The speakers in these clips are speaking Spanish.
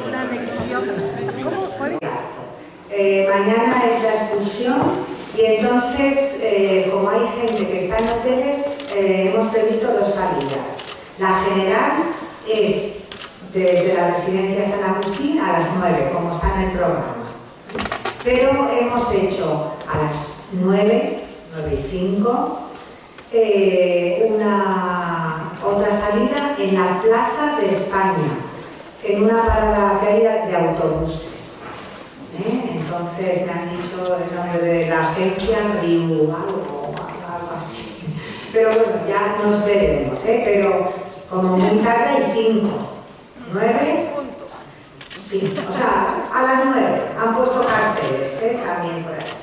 Una lección. Mañana es la expulsión y entonces, como hay gente que está en hoteles, hemos previsto dos salidas. La general es desde la residencia San Agustín a las 9, como está en el programa. Pero hemos hecho a las 9, 9:05, otra salida en la Plaza de España, en una parada que hay de autobuses. Entonces me han dicho el nombre de la agencia, Riu, algo así. Pero bueno, ya nos veremos, pero como muy tarde hay 5, 9, sí, o sea, a las 9 han puesto carteles, también por ahí.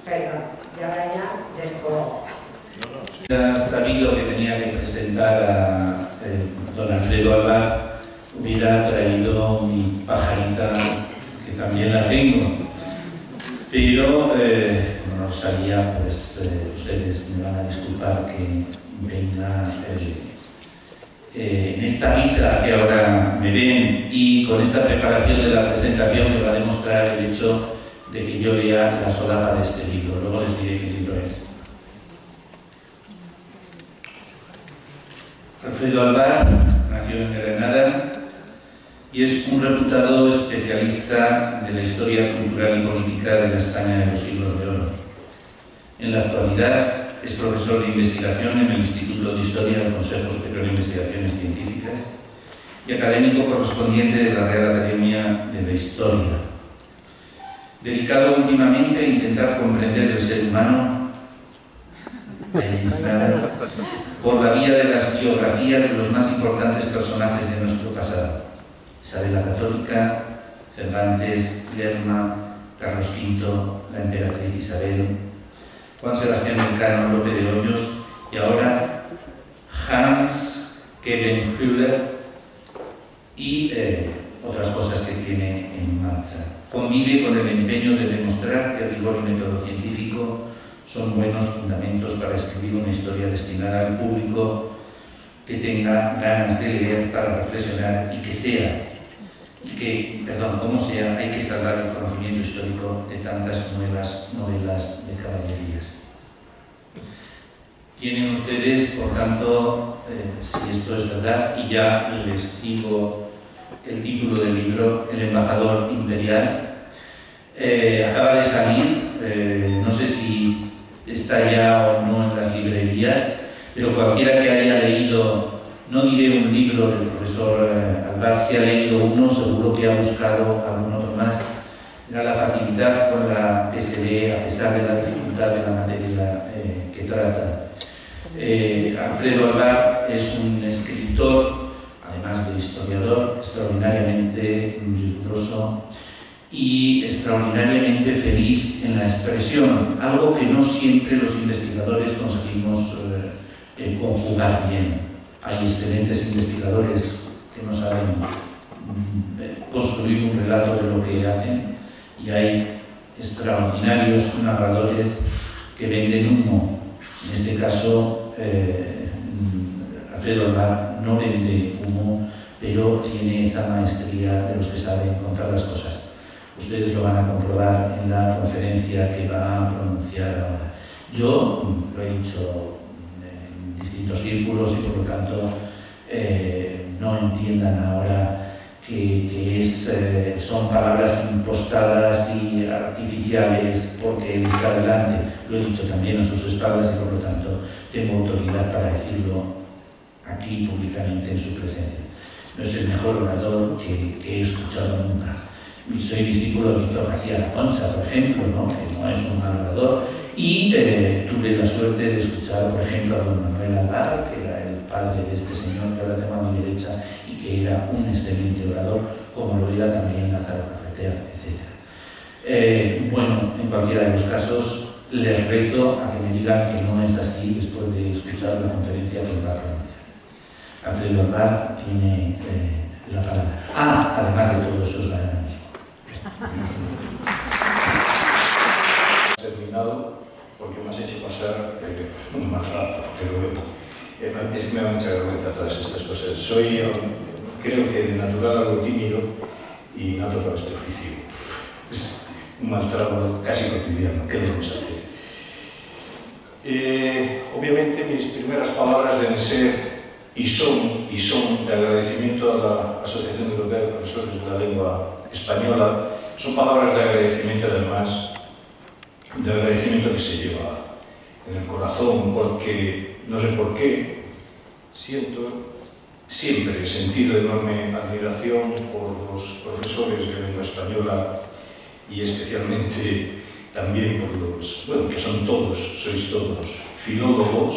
Perdón, y ahora ya dejo. Hubiera sabido que tenía que presentar a don Alfredo Alvar, hubiera traído mi pajarita, que también la tengo, pero no lo sabía, pues ustedes me van a disculpar que venga en esta misa que ahora me ven y con esta preparación de la presentación me va a demostrar el hecho de que yo lea la solapa de este libro. Luego les diré qué libro es. Alfredo Alvar nació en Granada y es un reputado especialista de la historia cultural y política de la España de los siglos de oro. En la actualidad es profesor de investigación en el Instituto de Historia del Consejo Superior de Investigaciones Científicas y académico correspondiente de la Real Academia de la Historia. Dedicado últimamente a intentar comprender el ser humano, por la vía de las biografías de los más importantes personajes de nuestro pasado: Isabel la Católica, Cervantes, Lerma, Carlos V, la emperatriz Isabel, Juan Sebastián Elcano, Lope de Hoyos y ahora Hans Kevin-Hüller y otras cosas que tiene en marcha. Convive con el empeño de demostrar que rigor y método científico son buenos fundamentos para escribir una historia destinada al público que tenga ganas de leer para reflexionar y que sea, como sea, hay que salvar el conocimiento histórico de tantas nuevas novelas de caballerías. Tienen ustedes, por tanto, si esto es verdad, y ya les digo el título del libro, El embajador imperial. Acaba de salir, no sé si está ya o no en las librerías, pero cualquiera que haya leído, no diré un libro del profesor Alvar, si ha leído uno, seguro que ha buscado algún otro más. Era la facilidad con la que se lee, a pesar de la dificultad de la materia que trata. Alfredo Alvar es un escritor, además de historiador, extraordinariamente riguroso y extraordinariamente feliz en la expresión, algo que no siempre los investigadores conseguimos conjugar bien. Hay excelentes investigadores que no saben construir un relato de lo que hacen y hay extraordinarios narradores que venden humo. En este caso, Alfredo Alvar no vende humo, pero tiene esa maestría de los que saben contar las cosas. Ustedes lo van a comprobar en la conferencia que va a pronunciar ahora. Yo lo he dicho en distintos círculos y por lo tanto no entiendan ahora que son palabras impostadas y artificiales porque él está delante. Lo he dicho también a sus espaldas y por lo tanto tengo autoridad para decirlo aquí públicamente en su presencia. No es el mejor orador que he escuchado nunca. Soy discípulo de Víctor García La Concha, por ejemplo, ¿no? Que no es un mal orador, y tuve la suerte de escuchar, por ejemplo, a don Manuel Alvar, que era el padre de este señor que ahora tengo a mi derecha y que era un excelente orador, como lo era también Lázaro Cafetero, etc. Bueno, en cualquiera de los casos, les reto a que me digan que no es así después de escuchar la conferencia que va a pronunciar. Alfredo Alvar tiene la palabra. Además de todo eso es la gran amigo. Terminado porque me has hecho pasar un mal rato, pero es que me da mucha vergüenza todas estas cosas. Creo que de natural algo tímido y no ha tocado este oficio. Es un mal trago casi cotidiano. ¿Qué le vamos a hacer? Obviamente mis primeras palabras deben ser y son de agradecimiento a la Asociación Europea de Profesores de la Lengua Española. Son palabras de agradecimiento, además, de agradecimiento que se lleva en el corazón, porque no sé por qué siento siempre he sentido enorme admiración por los profesores de lengua española y especialmente también por los, bueno, que son todos, sois todos filólogos,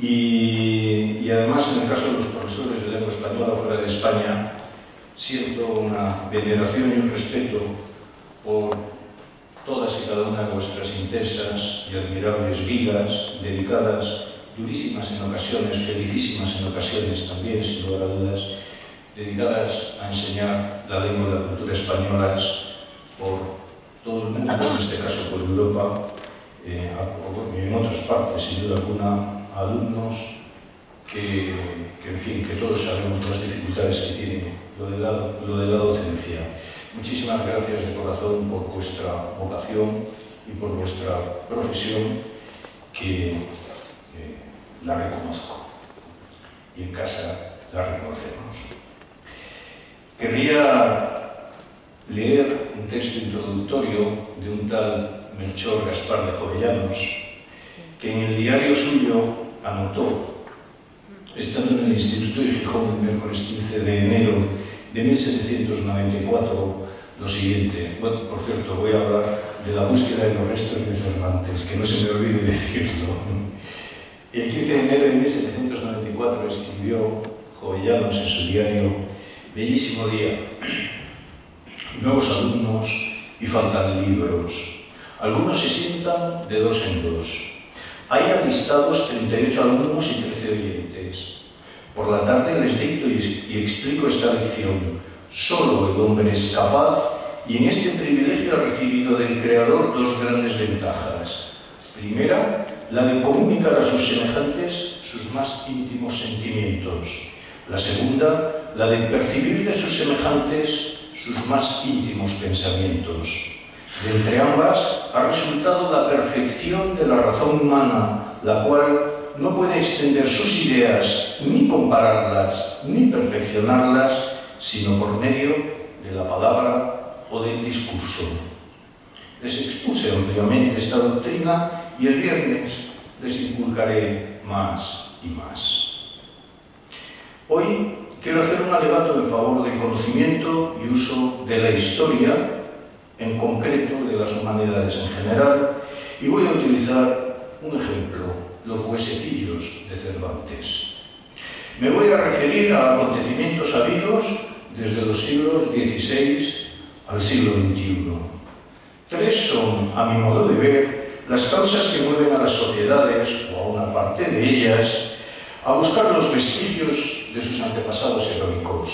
y además en el caso de los profesores de lengua española fuera de España siento una veneración y un respeto por todas y cada una de vuestras intensas y admirables vidas dedicadas, durísimas en ocasiones, felicísimas en ocasiones también, sin lugar a dudas, dedicadas a enseñar la lengua y la cultura españolas por todo el mundo, en este caso por Europa, y en otras partes, sin duda alguna, alumnos que, en fin, que todos sabemos las dificultades que tiene lo de la docencia. Muchísimas gracias de corazón por vuestra vocación y por vuestra profesión, que la reconozco y en casa la reconocemos. Querría leer un texto introductorio de un tal Melchor Gaspar de Jovellanos, que en el diario suyo anotó, estando en el Instituto de Gijón el miércoles 15 de enero de 1794, lo siguiente. Bueno, por cierto, voy a hablar de la búsqueda de los restos de Cervantes, que no se me olvide decirlo. El 15 de enero de 1794 escribió Jovellanos en su diario: bellísimo día, nuevos alumnos y faltan libros. Algunos se sientan de dos en dos. Hay alistados 38 alumnos y 13 oyentes. Por la tarde les dicto y explico esta lección. Solo el hombre es capaz, y en este privilegio ha recibido del Creador dos grandes ventajas. Primera, la de comunicar a sus semejantes sus más íntimos sentimientos. La segunda, la de percibir de sus semejantes sus más íntimos pensamientos. De entre ambas ha resultado la perfección de la razón humana, la cual no puede extender sus ideas, ni compararlas, ni perfeccionarlas, sino por medio de la palabra o del discurso. Les expuse ampliamente esta doctrina y el viernes les inculcaré más y más. Hoy quiero hacer un alegato en favor del conocimiento y uso de la historia, en concreto de las humanidades en general, y voy a utilizar un ejemplo: los huesecillos de Cervantes. Me voy a referir a acontecimientos habidos desde los siglos XVI al siglo XXI. Tres son, a mi modo de ver, las causas que mueven a las sociedades, o a una parte de ellas, a buscar los vestigios de sus antepasados heroicos.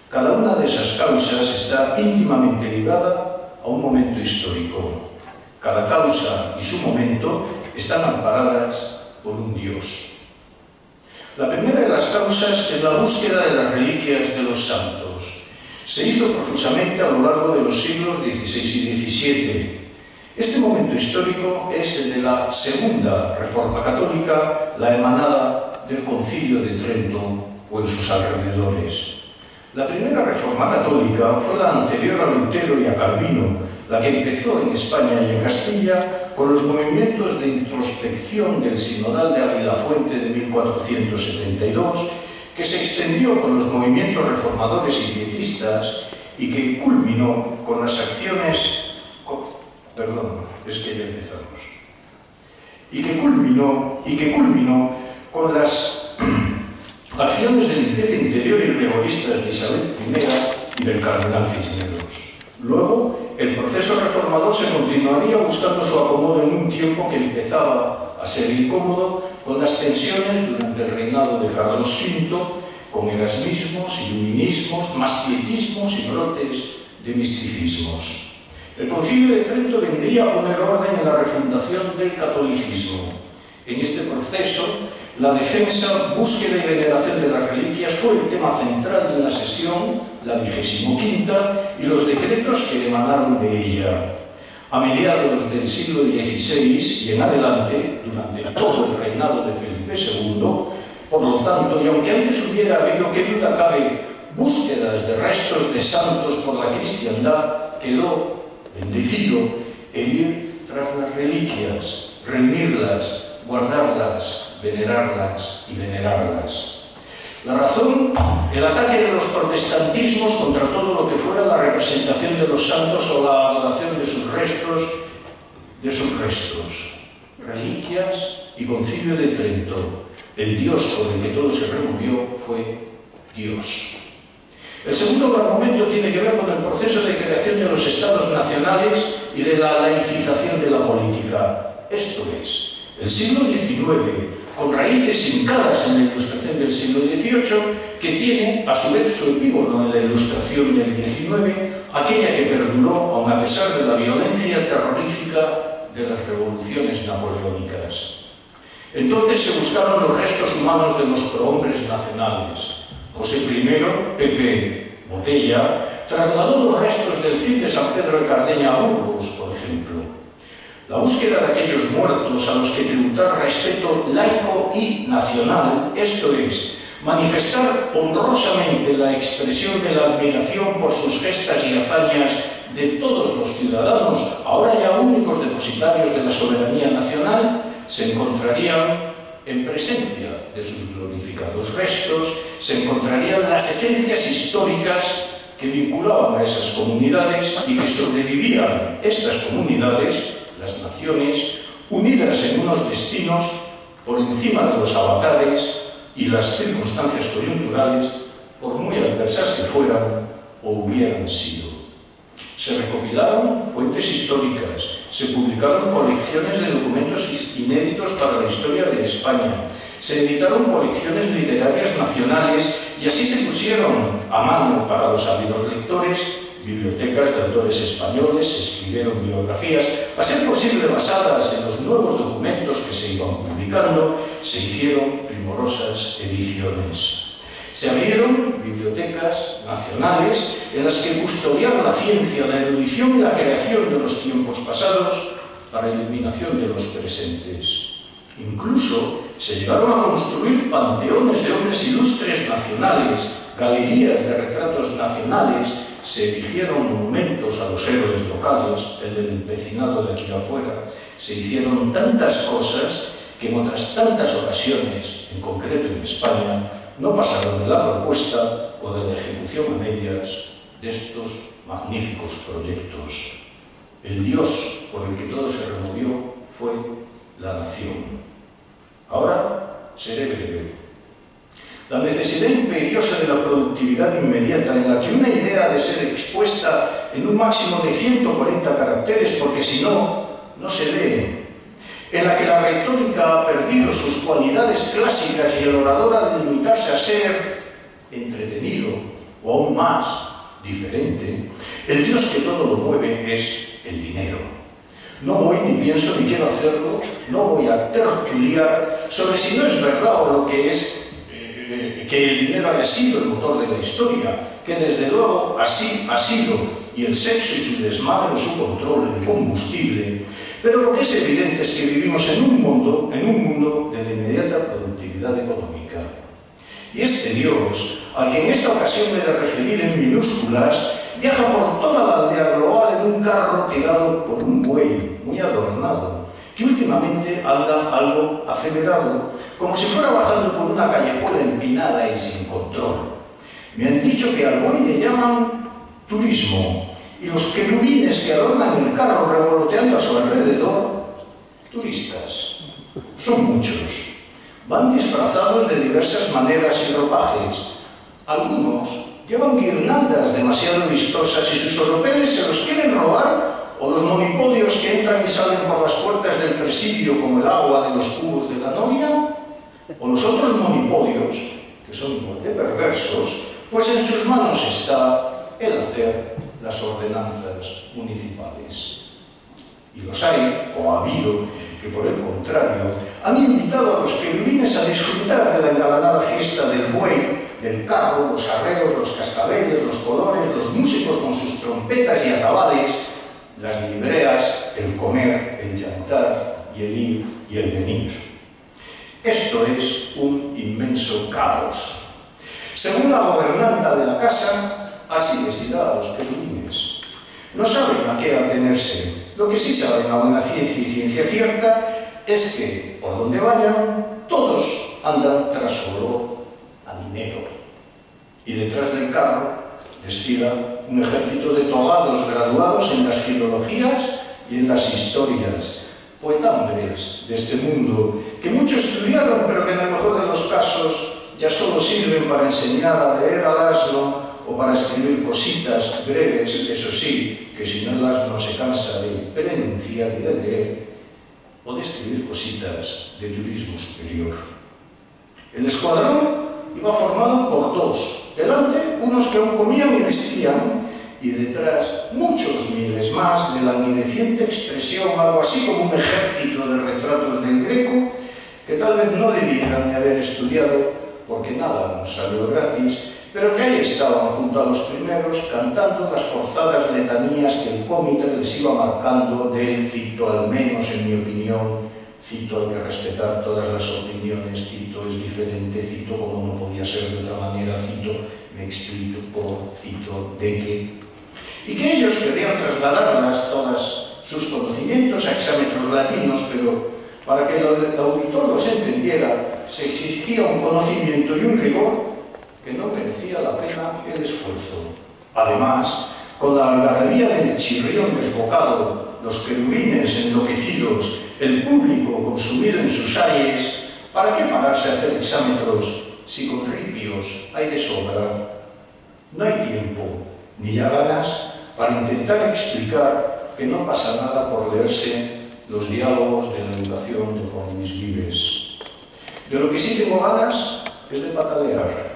Cada una de esas causas está íntimamente ligada a un momento histórico. Cada causa y su momento están amparadas por un Dios. La primera de las causas es la búsqueda de las reliquias de los santos. Se hizo profusamente a lo largo de los siglos XVI y XVII. Este momento histórico es el de la Segunda Reforma Católica, la emanada del Concilio de Trento o en sus alrededores. La primera Reforma Católica fue la anterior a Lutero y a Calvino, la que empezó en España y en Castilla con los movimientos de introspección del Sinodal de Avilafuente de 1472, que se extendió con los movimientos reformadores y pietistas y que culminó con las acciones... Perdón, es que ya empezamos. Y que culminó con las acciones de limpieza interior y rigoristas de Isabel I y del cardenal Cisneros. Luego, el proceso reformador se continuaría buscando su acomodo en un tiempo que empezaba a ser incómodo con las tensiones durante el reinado de Carlos V, con erasmismos, iluminismos, más pietismos y brotes de misticismos. El Concilio de Trento vendría a poner orden en la refundación del catolicismo. En este proceso, la defensa, búsqueda y veneración de las reliquias fue el tema central de una sesión, la 25ª, y los decretos que emanaron de ella. A mediados del siglo XVI y en adelante, durante todo el reinado de Felipe II, por lo tanto, y aunque antes hubiera habido, que duda cabe, búsquedas de restos de santos por la cristiandad, quedó bendecido el ir tras las reliquias, reunirlas, guardarlas, venerarlas y venerarlas. La razón, el ataque de los protestantismos contra todo lo que fuera la representación de los santos o la adoración de sus restos, reliquias y Concilio de Trento. El Dios por el que todo se removió fue Dios. El segundo gran momento tiene que ver con el proceso de creación de los estados nacionales y de la laicización de la política. Esto es, el siglo XIX, con raíces hincadas en la Ilustración del siglo XVIII, que tiene, a su vez, su epígono en la Ilustración del XIX, aquella que perduró aun a pesar de la violencia terrorífica de las revoluciones napoleónicas. Entonces se buscaron los restos humanos de los prohombres nacionales. José I, Pepe Botella, trasladó los restos del Cid de San Pedro de Cardeña a Burgos, por ejemplo. La búsqueda de aquellos muertos a los que tributar respeto laico y nacional, esto es, manifestar honrosamente la expresión de la admiración por sus gestas y hazañas de todos los ciudadanos, ahora ya únicos depositarios de la soberanía nacional, se encontrarían en presencia de sus glorificados restos, se encontrarían las esencias históricas que vinculaban a esas comunidades y que sobrevivían estas comunidades, las naciones, unidas en unos destinos por encima de los avatares y las circunstancias coyunturales, por muy adversas que fueran o hubieran sido. Se recopilaron fuentes históricas, se publicaron colecciones de documentos inéditos para la historia de España, se editaron colecciones literarias nacionales y así se pusieron a mano para los ávidos lectores bibliotecas de autores españoles, se escribieron biografías, a ser posible basadas en los nuevos documentos que se iban publicando, se hicieron primorosas ediciones. Se abrieron bibliotecas nacionales en las que custodiar la ciencia, la erudición y la creación de los tiempos pasados para iluminación de los presentes. Incluso se llegaron a construir panteones de hombres ilustres nacionales, galerías de retratos nacionales, se erigieron monumentos a los héroes locales, el del empecinado de aquí afuera, se hicieron tantas cosas que en otras tantas ocasiones, en concreto en España, no pasaron de la propuesta o de la ejecución a medias de estos magníficos proyectos. El Dios por el que todo se removió fue la nación. Ahora seré breve. La necesidad imperiosa de la productividad inmediata, en la que una idea ha de ser expuesta en un máximo de 140 caracteres, porque si no, no se lee, en la que la retórica ha perdido sus cualidades clásicas y el orador ha de limitarse a ser entretenido o aún más diferente, el Dios que todo lo mueve es el dinero. No voy, ni pienso, ni quiero hacerlo, no voy a tertuliar sobre si no es verdad o lo que es que el dinero haya sido el motor de la historia, que desde luego así ha sido, y el sexo y su desmadre, su control, el combustible. Pero lo que es evidente es que vivimos en un mundo de la inmediata productividad económica. Y este Dios, al que en esta ocasión me he de referir en minúsculas, viaja por toda la aldea global en un carro tirado por un buey muy adornado, que últimamente anda algo acelerado, como si fuera bajando por una callejuela empinada y sin control. Me han dicho que al buey le llaman turismo, y los querubines que adornan el carro revoloteando a su alrededor, turistas. Son muchos. Van disfrazados de diversas maneras y ropajes. Algunos llevan guirnaldas demasiado vistosas y sus oropeles se los quieren robar, o los monipodios que entran y salen por las puertas del presidio como el agua de los cubos de la novia, o los otros monipodios, que son igual de perversos, pues en sus manos está el hacer las ordenanzas municipales. Y los hay, o ha habido, que por el contrario han invitado a los querubines a disfrutar de la engalanada fiesta del buey, del carro, los arreos, los cascabeles, los colores, los músicos con sus trompetas y atabales, las libreas, el comer, el jantar y el ir y el venir. Esto es un inmenso caos. Según la gobernanta de la casa, así les irá a los querubines. No saben a qué atenerse. Lo que sí saben a buena ciencia y ciencia cierta es que, por donde vayan, todos andan tras oro a dinero. Y detrás del carro desfila un ejército de togados graduados en las filologías y en las historias, poetambres de este mundo, que mucho estudiaron, pero que en el mejor de los casos ya solo sirven para enseñar a leer al asno o para escribir cositas breves, eso sí, que si no el asno se cansa de pronunciar y de leer, o de escribir cositas de turismo superior. El escuadrón iba formado por dos, delante unos que aún comían y vestían, y detrás muchos miles más de languideciente expresión, algo así como un ejército de retratos del Greco, que tal vez no debieran de haber estudiado, porque nada nos salió gratis, pero que ahí estaban junto a los primeros cantando las forzadas letanías que el cómitre les iba marcando del cito, al menos en mi opinión, cito, hay que respetar todas las opiniones, cito, es diferente, cito, como no podía ser de otra manera, cito, me explico, cito, de que... Y que ellos querían trasladarlas todas sus conocimientos a hexámetros latinos, pero para que el auditor los entendiera, se exigía un conocimiento y un rigor que no merecía la pena el esfuerzo. Además, con la algarabía del chirrión desbocado, los querubines enloquecidos, el público consumido en sus ayes, ¿para qué pararse a hacer exámetros si con ripios hay de sobra? No hay tiempo, ni ya ganas, para intentar explicar que no pasa nada por leerse los diálogos de la educación de Juan Luis Vives. De lo que sí tengo ganas es de patalear.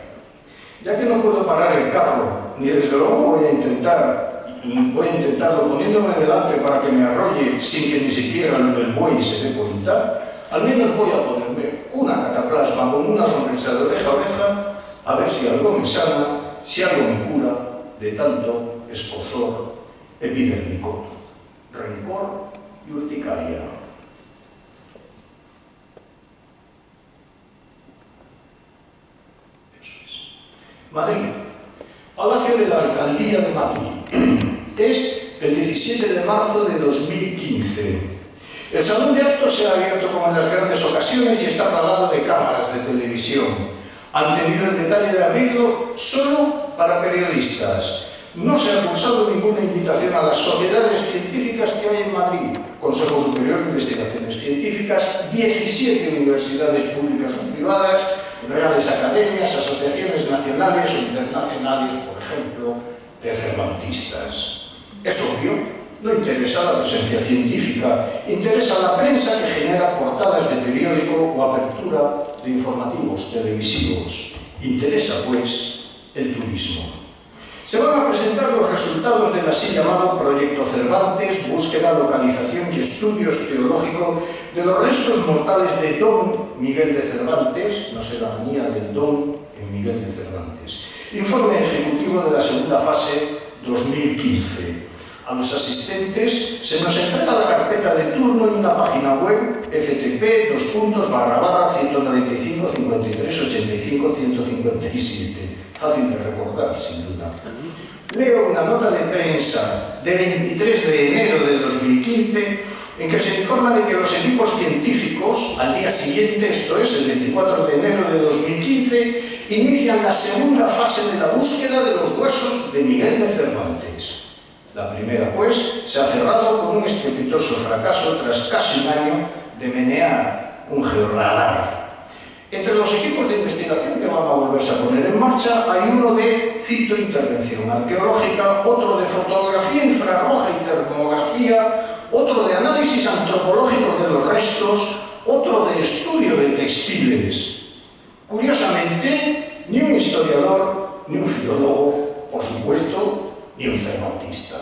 Ya que no puedo parar el carro, ni desde luego voy a intentarlo poniéndome delante para que me arrolle sin que ni siquiera el buey se dé cuenta, al menos voy a ponerme una cataplasma con una sonrisa de oreja a oreja, a ver si algo me sana, si algo me cura de tanto escozor epidérmico, rencor y urticaria. Madrid, Palacio de la Alcaldía de Madrid. Es el 17 de marzo de 2015. El salón de actos se ha abierto como en las grandes ocasiones y está plagado de cámaras de televisión. Han tenido el detalle de abrirlo solo para periodistas. No se ha cursado ninguna invitación a las sociedades científicas que hay en Madrid, Consejo Superior de Investigaciones Científicas, 17 universidades públicas o privadas, reales academias, asociaciones nacionales o internacionales, por ejemplo, de cervantistas. Es obvio, no interesa la presencia científica, interesa la prensa que genera portadas de periódico o apertura de informativos televisivos. Interesa, pues, el turismo. Se van a presentar los resultados del así llamado Proyecto Cervantes, búsqueda, localización y estudio teológico de los restos mortales de Don Miguel de Cervantes, no sé la manía del Don en Miguel de Cervantes. Informe ejecutivo de la segunda fase 2015. A los asistentes se nos entrega la carpeta de turno y una página web ftp://195-53-85-157. Fácil de recordar, sin duda. Leo una nota de prensa de 23 de enero de 2015 en que se informa de que los equipos científicos, al día siguiente, esto es, el 24 de enero de 2015, inician la segunda fase de la búsqueda de los huesos de Miguel de Cervantes. La primera, pues, se ha cerrado con un estrepitoso fracaso tras casi un año de menear un georradar. Entre los equipos de investigación que van a volverse a poner en marcha hay uno de intervención arqueológica, otro de fotografía infrarroja y termografía, otro de análisis antropológico de los restos, otro de estudio de textiles. Curiosamente, ni un historiador, ni un filólogo, por supuesto, ni un cervantista.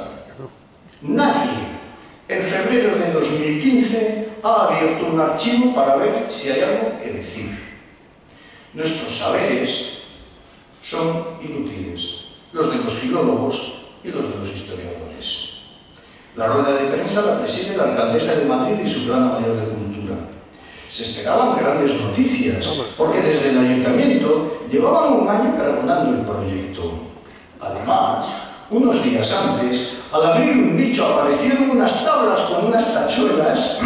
Nadie en febrero de 2015 ha abierto un archivo para ver si hay algo que decir. Nuestros saberes son inútiles, los de los filólogos y los de los historiadores. La rueda de prensa la preside la alcaldesa de Madrid y su plana mayor de cultura. Se esperaban grandes noticias, porque desde el ayuntamiento llevaban un año pregonando el proyecto. Además, unos días antes, al abrir un nicho aparecieron unas tablas con unas tachuelas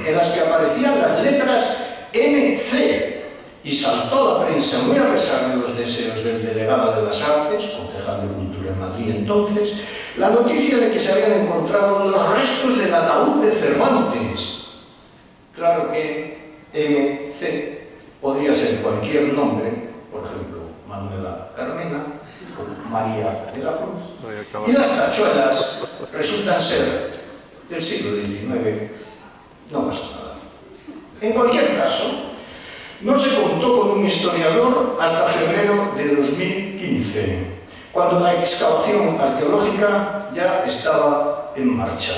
en las que aparecían las letras MC, y saltó la prensa, muy a pesar de los deseos del delegado de las Artes, concejal de Cultura en Madrid entonces, la noticia de que se habían encontrado los restos del ataúd de Cervantes. Claro que MC podría ser cualquier nombre, por ejemplo, Manuela Carmena o María de la Cruz, y las tachuelas resultan ser del siglo XIX. No pasa nada. En cualquier caso, no se contó con un historiador hasta febrero de 2015, cuando la excavación arqueológica ya estaba en marcha.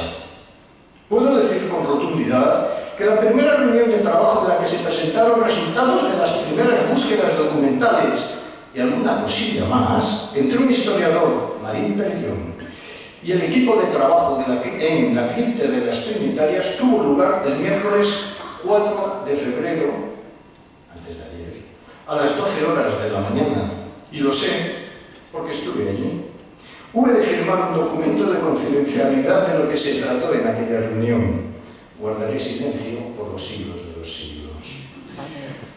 Puedo decir con rotundidad que la primera reunión de trabajo en la que se presentaron resultados de las primeras búsquedas documentales y alguna cosilla más, entre un historiador, Marín Perellón, y el equipo de trabajo en la cripta de las Trinitarias tuvo lugar el miércoles 4 de febrero, antes de ayer, a las 12 horas de la mañana, y lo sé porque estuve allí. Hube de firmar un documento de confidencialidad de lo que se trató en aquella reunión. Guardaré silencio por los siglos de los siglos.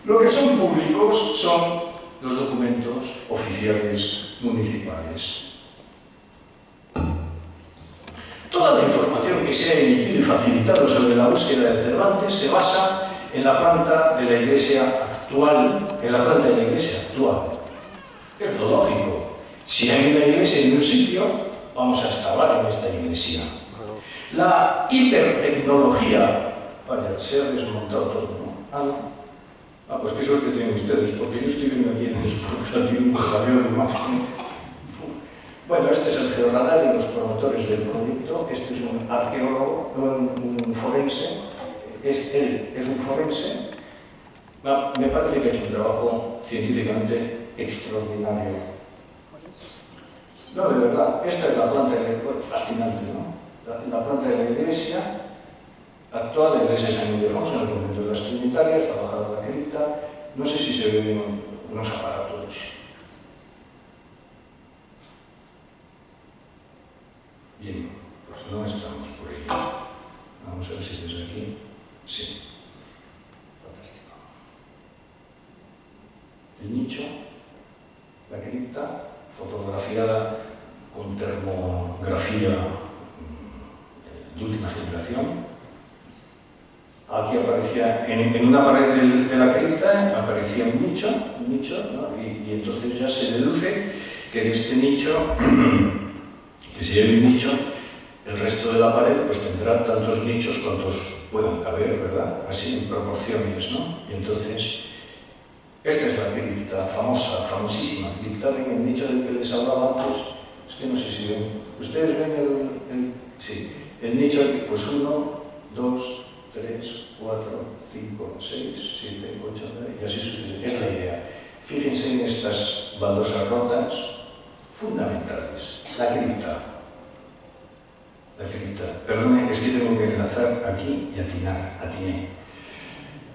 Lo que son públicos son los documentos oficiales municipales. Toda la información que se ha emitido y facilitado sobre la búsqueda de Cervantes se basa en la planta de la iglesia actual, Es lo lógico. Si hay una iglesia en un sitio, vamos a excavar en esta iglesia. La hipertecnología, vaya, se ha desmontado todo, ¿no? Pues qué suerte tienen ustedes, porque yo estoy viendo aquí en el portátil un jaleo de imágenes. Bueno, este es el georradar de los promotores del proyecto. Este es un arqueólogo, un forense. Él es un forense. Me parece que ha hecho un trabajo científicamente extraordinario. No, de verdad, esta es la planta de la iglesia, fascinante, ¿no? La planta de la iglesia actual, la iglesia de San Ildefonso, en el convento de las Trinitarias, la bajada de la cripta. No sé si se ven unos aparatos. Bien, pues no estamos por ahí. Vamos a ver si desde aquí. Sí. Fantástico. El nicho, la cripta, fotografiada con termografía de última generación. Aquí aparecía, en una pared de la cripta, aparecía un nicho, ¿no? y entonces ya se deduce que de este nicho, que si hay un nicho, el resto de la pared pues tendrá tantos nichos cuantos puedan caber, ¿verdad? Así en proporciones, ¿no? Y entonces, esta es la cripta famosa, famosísima cripta, ven el nicho del que les hablaba antes. Es que no sé si ven. ¿Ustedes ven sí, el nicho aquí? Pues 1, 2, 3, 4, 5, 6, 7, 8, 9, y así sucede. Es la idea. Fíjense en estas baldosas rotas fundamentales. La cripta. Perdone, es que tengo que enlazar aquí y atiné.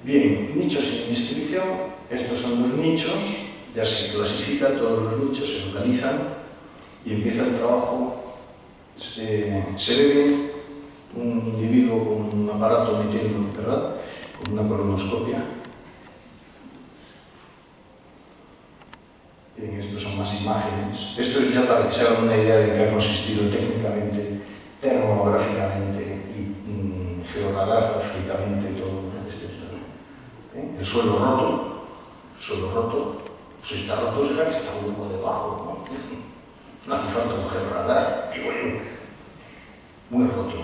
Bien, nichos sin inscripción. Estos son los nichos. Ya se clasifican todos los nichos, se localizan y empieza el trabajo. Se ve un individuo con un aparato metiendo, ¿verdad? Con una colonoscopia. Bien, estos son más imágenes. Esto es ya para que se hagan una idea de qué ha consistido técnicamente, termográficamente y geográficamente todo. El suelo roto, pues está roto será que está un poco debajo, ¿no? No hace falta un georradar, digo yo. Muy roto.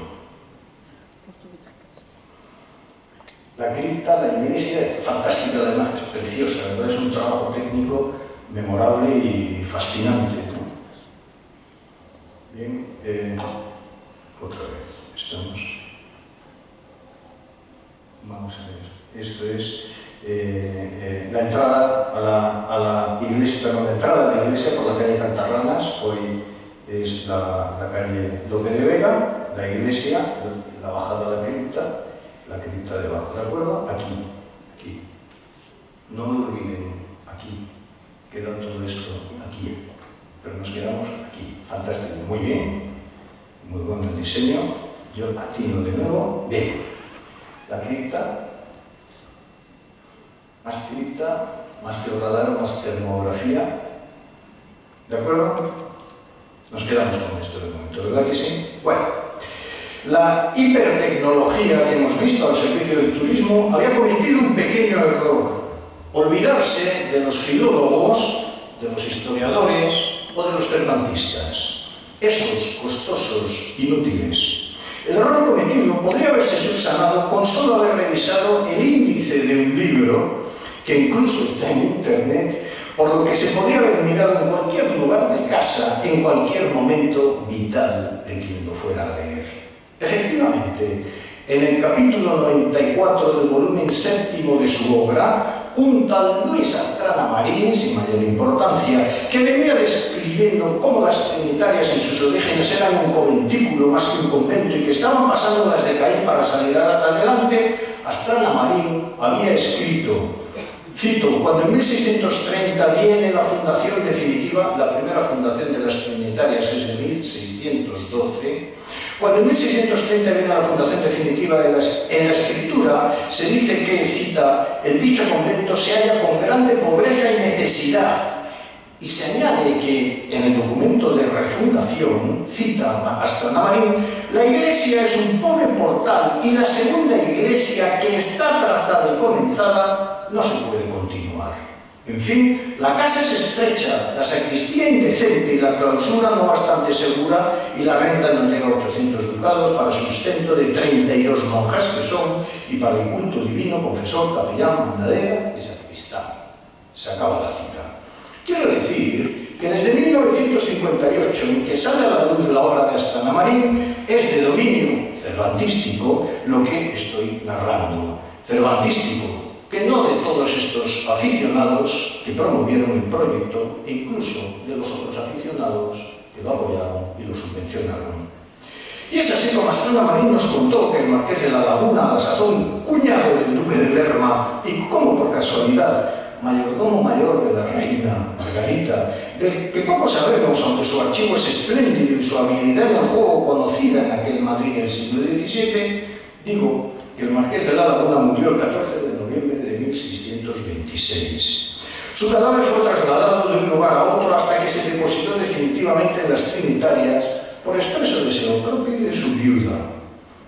La cripta, la iglesia, fantástica además, es preciosa, ¿verdad? Es un trabajo técnico memorable y fascinante, ¿no? Bien. Vamos a ver, esto es la entrada a la iglesia, perdón, la entrada a la iglesia por la calle Cantarranas. Hoy es la calle Lope de Vega, la iglesia, la bajada a la cripta debajo, ¿de acuerdo? Aquí. No me olviden, aquí. Queda todo esto aquí, pero nos quedamos aquí. Fantástico, muy bien, muy bueno el diseño. Yo atino de nuevo, bien. La cripta, más teodradaro, más termografía, ¿de acuerdo? Nos quedamos con esto de momento, ¿verdad que sí? Bueno, la hipertecnología que hemos visto al servicio del turismo había cometido un pequeño error: olvidarse de los filólogos, de los historiadores o de los cervantistas, esos costosos inútiles. El error cometido podría haberse subsanado con solo haber revisado el índice de un libro, que incluso está en internet, por lo que se podría haber mirado en cualquier lugar de casa, en cualquier momento vital de quien lo fuera a leer. Efectivamente, en el capítulo 94 del volumen 7 de su obra, un tal Luis Astrana Marín, sin mayor importancia, que venía describiendo cómo las trinitarias en sus orígenes eran un conventículo más que un convento y que estaban pasando las de Caín para salir adelante, Astrana Marín había escrito, cito, cuando en 1630 viene la fundación definitiva, la primera fundación de las trinitarias es de 1612, cuando en 1630 viene la fundación definitiva en la escritura, se dice que, cita, el dicho convento se halla con grande pobreza y necesidad. Y se añade que en el documento de refundación, cita Astrana Marín, la iglesia es un pobre portal y la segunda iglesia que está trazada y comenzada no se puede continuar. En fin, la casa es estrecha, la sacristía indecente y la clausura no bastante segura y la renta no llega a 800 ducados para sustento de 32 monjas que son y para el culto divino, confesor, capellán, mandadera y sacristán. Se acaba la cita. Quiero decir que desde 1958, en que sale a la luz la obra de Astrana Marín, es de dominio cervantístico lo que estoy narrando. Cervantístico, que no de todos estos aficionados que promovieron el proyecto, e incluso de los otros aficionados que lo apoyaron y lo subvencionaron. Y es así como Astrana Marín nos contó que el marqués de la Laguna, a la sazón cuñado del duque de Lerma, y como por casualidad mayordomo mayor de la reina Margarita, del que poco sabemos, aunque su archivo es espléndido y su habilidad en el juego conocida en aquel Madrid del siglo XVII, digo que el marqués de la Laguna murió el 14 de noviembre de 1626. Su cadáver fue trasladado de un lugar a otro hasta que se depositó definitivamente en las Trinitarias por expreso deseo propio y de su viuda.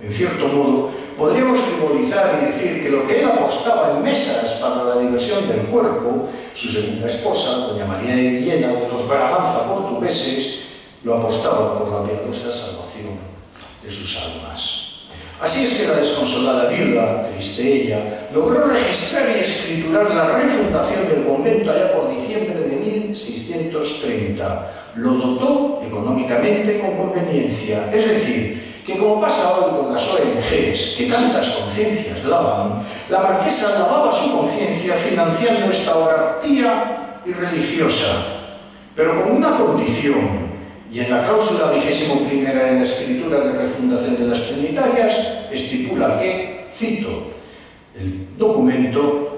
En cierto modo, podríamos frivolizar y decir que lo que él apostaba en mesas para la diversión del cuerpo, su segunda esposa, doña María de Villena, de los Braganza portugueses, lo apostaba por la piadosa salvación de sus almas. Así es que la desconsolada viuda, triste ella, logró registrar y escriturar la refundación del convento allá por diciembre de 1630. Lo dotó económicamente con conveniencia, es decir, que como pasa hoy con las ONGs, que tantas conciencias lavan, la marquesa lavaba su conciencia financiando esta obra pía y religiosa, pero con una condición. Y en la cláusula 21ª de la escritura de refundación de las Trinitarias estipula que, cito, el documento,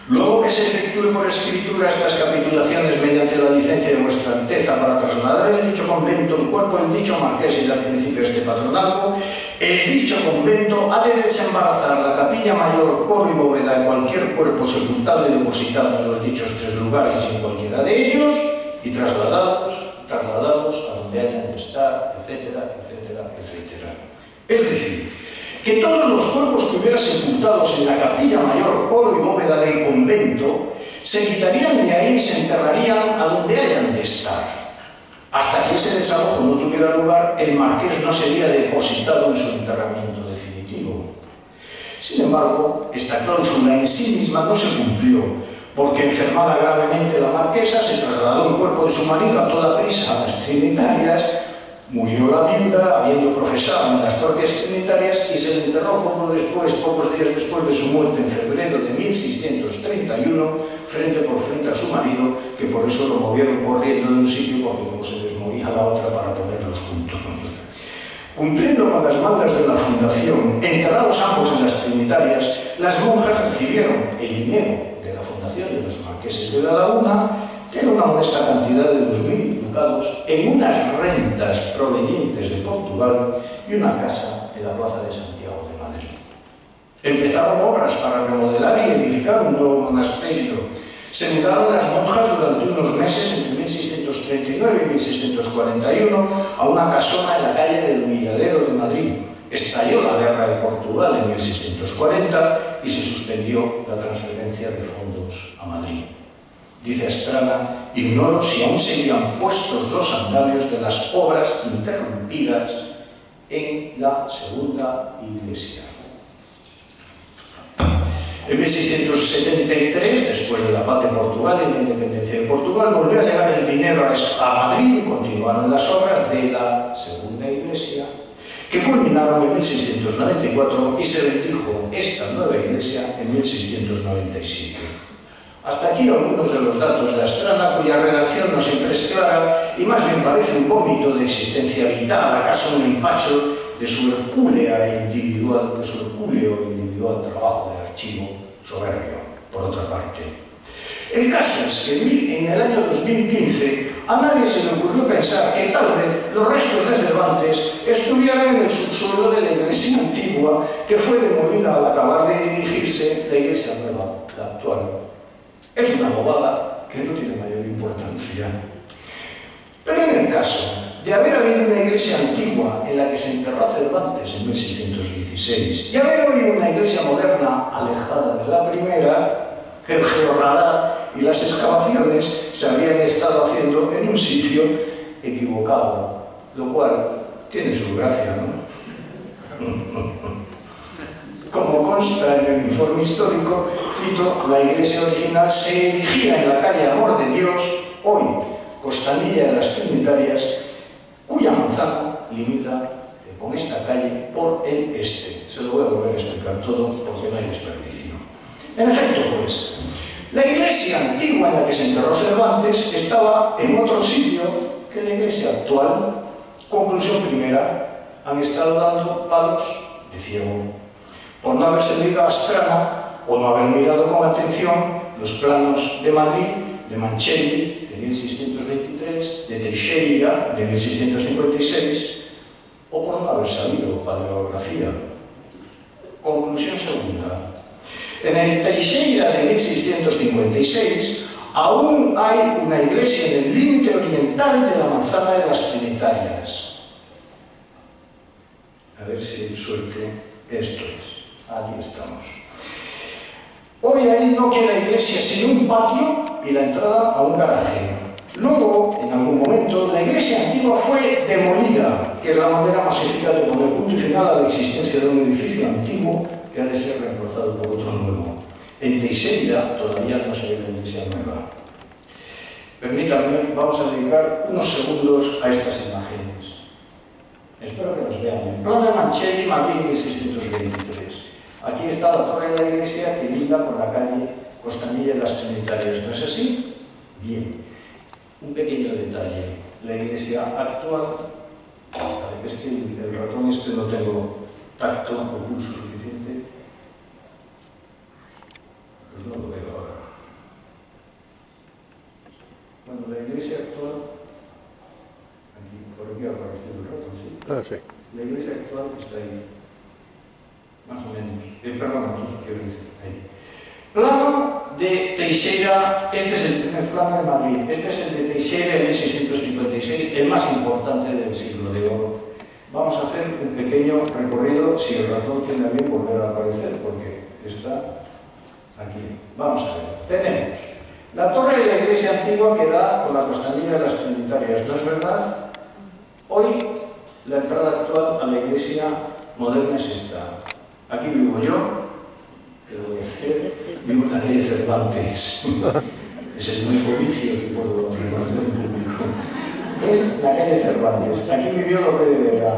luego que se efectúe por escritura estas capitulaciones mediante la licencia de vuestra Alteza para trasladar en dicho convento el cuerpo del dicho marqués y dar principio a este patronazgo, el dicho convento ha de desembarazar la capilla mayor, coro y bóveda en cualquier cuerpo sepultable depositado en los dichos 3 lugares y en cualquiera de ellos, y trasladados a donde hayan de estar, etcétera, etcétera, etcétera. Es decir, que todos los cuerpos que hubiera sepultados en la capilla mayor, coro y bóveda del convento se quitarían de ahí y se enterrarían a donde hayan de estar. Hasta que ese desalojo no tuviera lugar, el marqués no sería depositado en su enterramiento definitivo. Sin embargo, esta cláusula en sí misma no se cumplió, porque enfermada gravemente la marquesa, se trasladó el cuerpo de su marido a toda prisa a las Trinitarias, Murió la viuda, habiendo profesado en las propias trinitarias, y se le enterró pocos días después de su muerte, en febrero de 1631, frente por frente a su marido, que por eso lo movieron corriendo de un sitio, porque luego se les movía la otra para ponerlos juntos. Cumpliendo con las mandas de la fundación, enterrados ambos en las trinitarias, las monjas recibieron el dinero de la fundación de los marqueses de la Laguna, que era una modesta cantidad de 2.000 ducados, en unas rentas provenientes de Portugal y una casa en la plaza de Santiago de Madrid. Empezaron obras para remodelar y edificar un nuevo monasterio. Se mudaron las monjas durante unos meses, entre 1639 y 1641, a una casona en la calle del Milladero de Madrid. Estalló la guerra de Portugal en 1640 y se suspendió la transferencia de fondos a Madrid. Dice Astrana, ignoro si aún seguían puestos los andamios de las obras interrumpidas en la segunda iglesia. En 1673, después de la paz de Portugal y la independencia de Portugal, volvió a llegar el dinero a Madrid y continuaron las obras de la segunda iglesia, que culminaron en 1694 y se bendijo esta nueva iglesia en 1697. Hasta aquí algunos de los datos de Astrana, cuya redacción no siempre es clara y más bien parece un vómito de existencia vital, acaso un empacho de su hercúleo individual trabajo de archivo soberbio, por otra parte. El caso es que en el año 2015 a nadie se le ocurrió pensar que tal vez los restos de Cervantes estuvieran en el subsuelo de la iglesia antigua que fue demolida al acabar de dirigirse la iglesia nueva, la actual. Es una bobada que no tiene mayor importancia. Pero en el caso de haber habido una iglesia antigua en la que se enterró Cervantes en 1616 y haber hoy una iglesia moderna alejada de la primera, el georradar y las excavaciones se habían estado haciendo en un sitio equivocado, lo cual tiene su gracia, ¿no? Como consta en el informe histórico, cito, la iglesia original se erigía en la calle Amor de Dios, hoy Costanilla de las Trinitarias, cuya manzana limita con esta calle por el este. Se lo voy a volver a explicar todo porque no hay desperdicio. En efecto, pues, la iglesia antigua en la que se enterró Cervantes estaba en otro sitio que la iglesia actual. Conclusión primera, han estado dando palos de ciego por no haberse leído a Astrana o no haber mirado con atención los planos de Madrid, de Mancelli, de 1623, de Teixeira, de 1656, o por no haber sabido paleografía. Conclusión segunda. En el Teixeira de 1656 aún hay una iglesia en el límite oriental de la manzana de las Trinitarias. A ver si hay suerte. Esto es. Aquí estamos. Hoy ahí no queda iglesia sino un patio y la entrada a un garaje. Luego, en algún momento, la iglesia antigua fue demolida, que es la manera más eficaz de poner punto y final a la existencia de un edificio antiguo que ha de ser reemplazado por otro nuevo. En Teixeira todavía no se ve la iglesia nueva. Permítanme, vamos a dedicar unos segundos a estas imágenes. Espero que nos vean. En plan de Mancelli, Madrid, 1623. Aquí está la torre de la iglesia que linda con la calle Costanilla de las Trinitarias. ¿No es así? Bien. Un pequeño detalle. La iglesia actual, es que el ratón este no tengo tacto o pulso suficiente, pues no lo veo ahora. Bueno, la iglesia actual, aquí, por aquí ha aparecido el ratón, ¿sí? Ah, sí. La iglesia actual está ahí, más o menos. Perdón, aquí, quiero decir, ahí. Plano de Teixeira, este es el primer plano de Madrid, este es el de Teixeira de 1656, el más importante del siglo de oro. Vamos a hacer un pequeño recorrido, si el ratón tiene a bien volver a aparecer, porque está aquí. Vamos a ver. Tenemos la torre de la iglesia antigua que da con la Costanilla de las Trinitarias, ¿no es verdad? Hoy la entrada actual a la iglesia moderna es esta. Aquí vivo yo. Vivo en la calle Cervantes. Es el único vicio que puedo reconocer en público. Es la calle Cervantes. Aquí vivió Lope de Vega,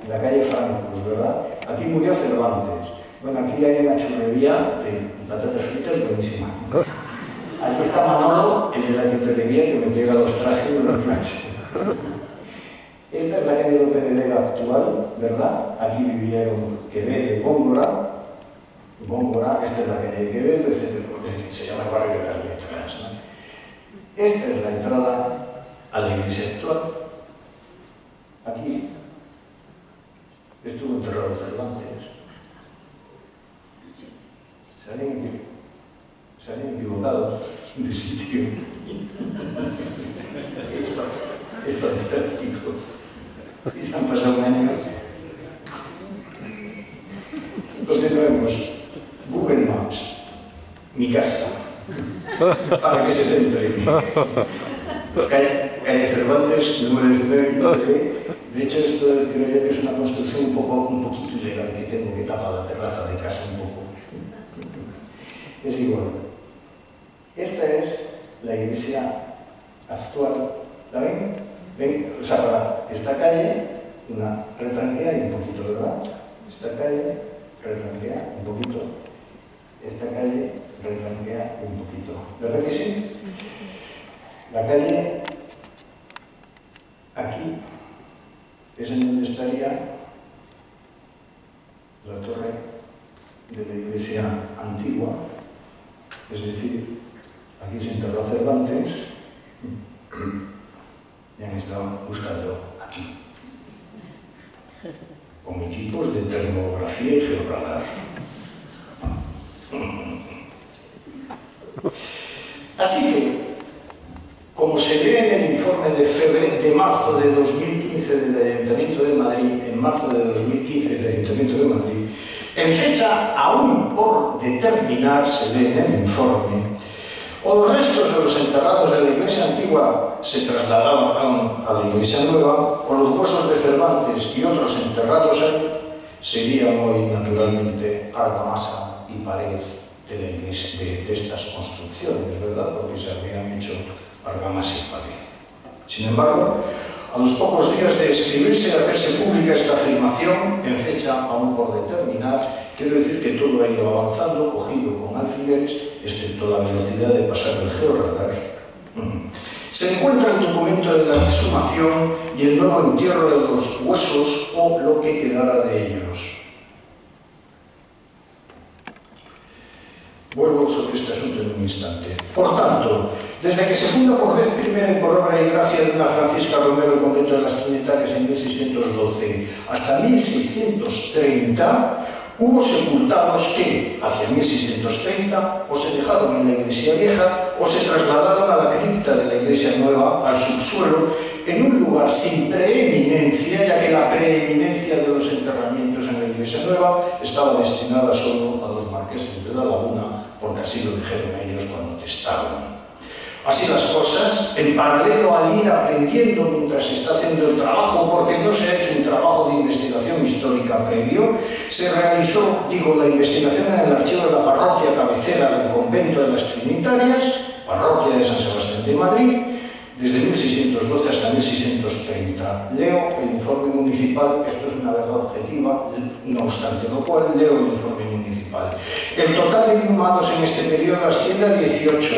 la calle Francos, ¿verdad? Aquí murió Cervantes. Bueno, aquí hay una churrería de patatas fritas buenísima. Aquí está Manolo, el de la tintorería, que me pega los trajes y los planchas. Esta es la calle Lope de Vega actual, ¿verdad? Aquí vivieron Quevedo y Góngora. Esta es la calle de Quevedo, etc. Se llama el barrio de las Letras, ¿no? Esta es la entrada a la iglesia actual. Aquí estuvo enterrado Cervantes. Se han equivocado de sitio. Es fantástico. Y se han pasado un año. Entonces tenemos Google Maps, mi casa, para que se centre. Calle Cervantes, número 19. De hecho, esto creo yo que es una construcción un poquito ilegal que tengo, que tapa la terraza de casa un poco. Es igual. Esta es la iglesia actual. ¿La ven? ¿Ven? O sea, para esta calle, una retranquea y un poquito, ¿verdad? Esta calle, retranquea un poquito. Esta calle, retranquea un poquito. ¿Verdad que sí? La calle, aquí, es en donde estaría la torre de la iglesia antigua, es decir, aquí se enterró Cervantes y han estado buscando aquí, con equipos de termografía y georradar. Así que, como se ve en el informe de marzo de 2015 del Ayuntamiento de Madrid, en marzo de 2015 del Ayuntamiento de Madrid, en fecha aún por determinar, se ve en el informe, o los restos de los enterrados de la iglesia antigua se trasladaban a la iglesia nueva, o los huesos de Cervantes y otros enterrados ahí serían hoy naturalmente argamasa y pared de la iglesia, de estas construcciones, ¿verdad? Porque se habían hecho argamasa y pared. Sin embargo, a los pocos días de escribirse y hacerse pública esta afirmación, en fecha aún por determinar, quiero decir que todo ha ido avanzando, cogido con alfileres, excepto la velocidad de pasar el georradar. Se encuentra el documento de la exhumación y el nuevo entierro de los huesos o lo que quedara de ellos. Vuelvo sobre este asunto en un instante. Por tanto, desde que se funda por vez primera y por obra y gracia de una Francisca Romero el convento de las Trinitarias en 1612 hasta 1630, hubo sepultados que, hacia 1630, o se dejaron en la iglesia vieja o se trasladaron a la cripta de la iglesia nueva, al subsuelo, en un lugar sin preeminencia, ya que la preeminencia de los enterramientos en la iglesia nueva estaba destinada solo a los marqueses de la Laguna, porque así lo dijeron ellos cuando testaron. Así las cosas, en paralelo al ir aprendiendo mientras se está haciendo el trabajo, porque no se ha hecho un trabajo de investigación histórica previo, se realizó, la investigación en el archivo de la parroquia cabecera del convento de las Trinitarias, parroquia de San Sebastián de Madrid, desde 1612 hasta 1630. Leo el informe municipal, esto es una verdad objetiva, no obstante lo cual leo el informe municipal. El total de inhumados en este periodo asciende a 18.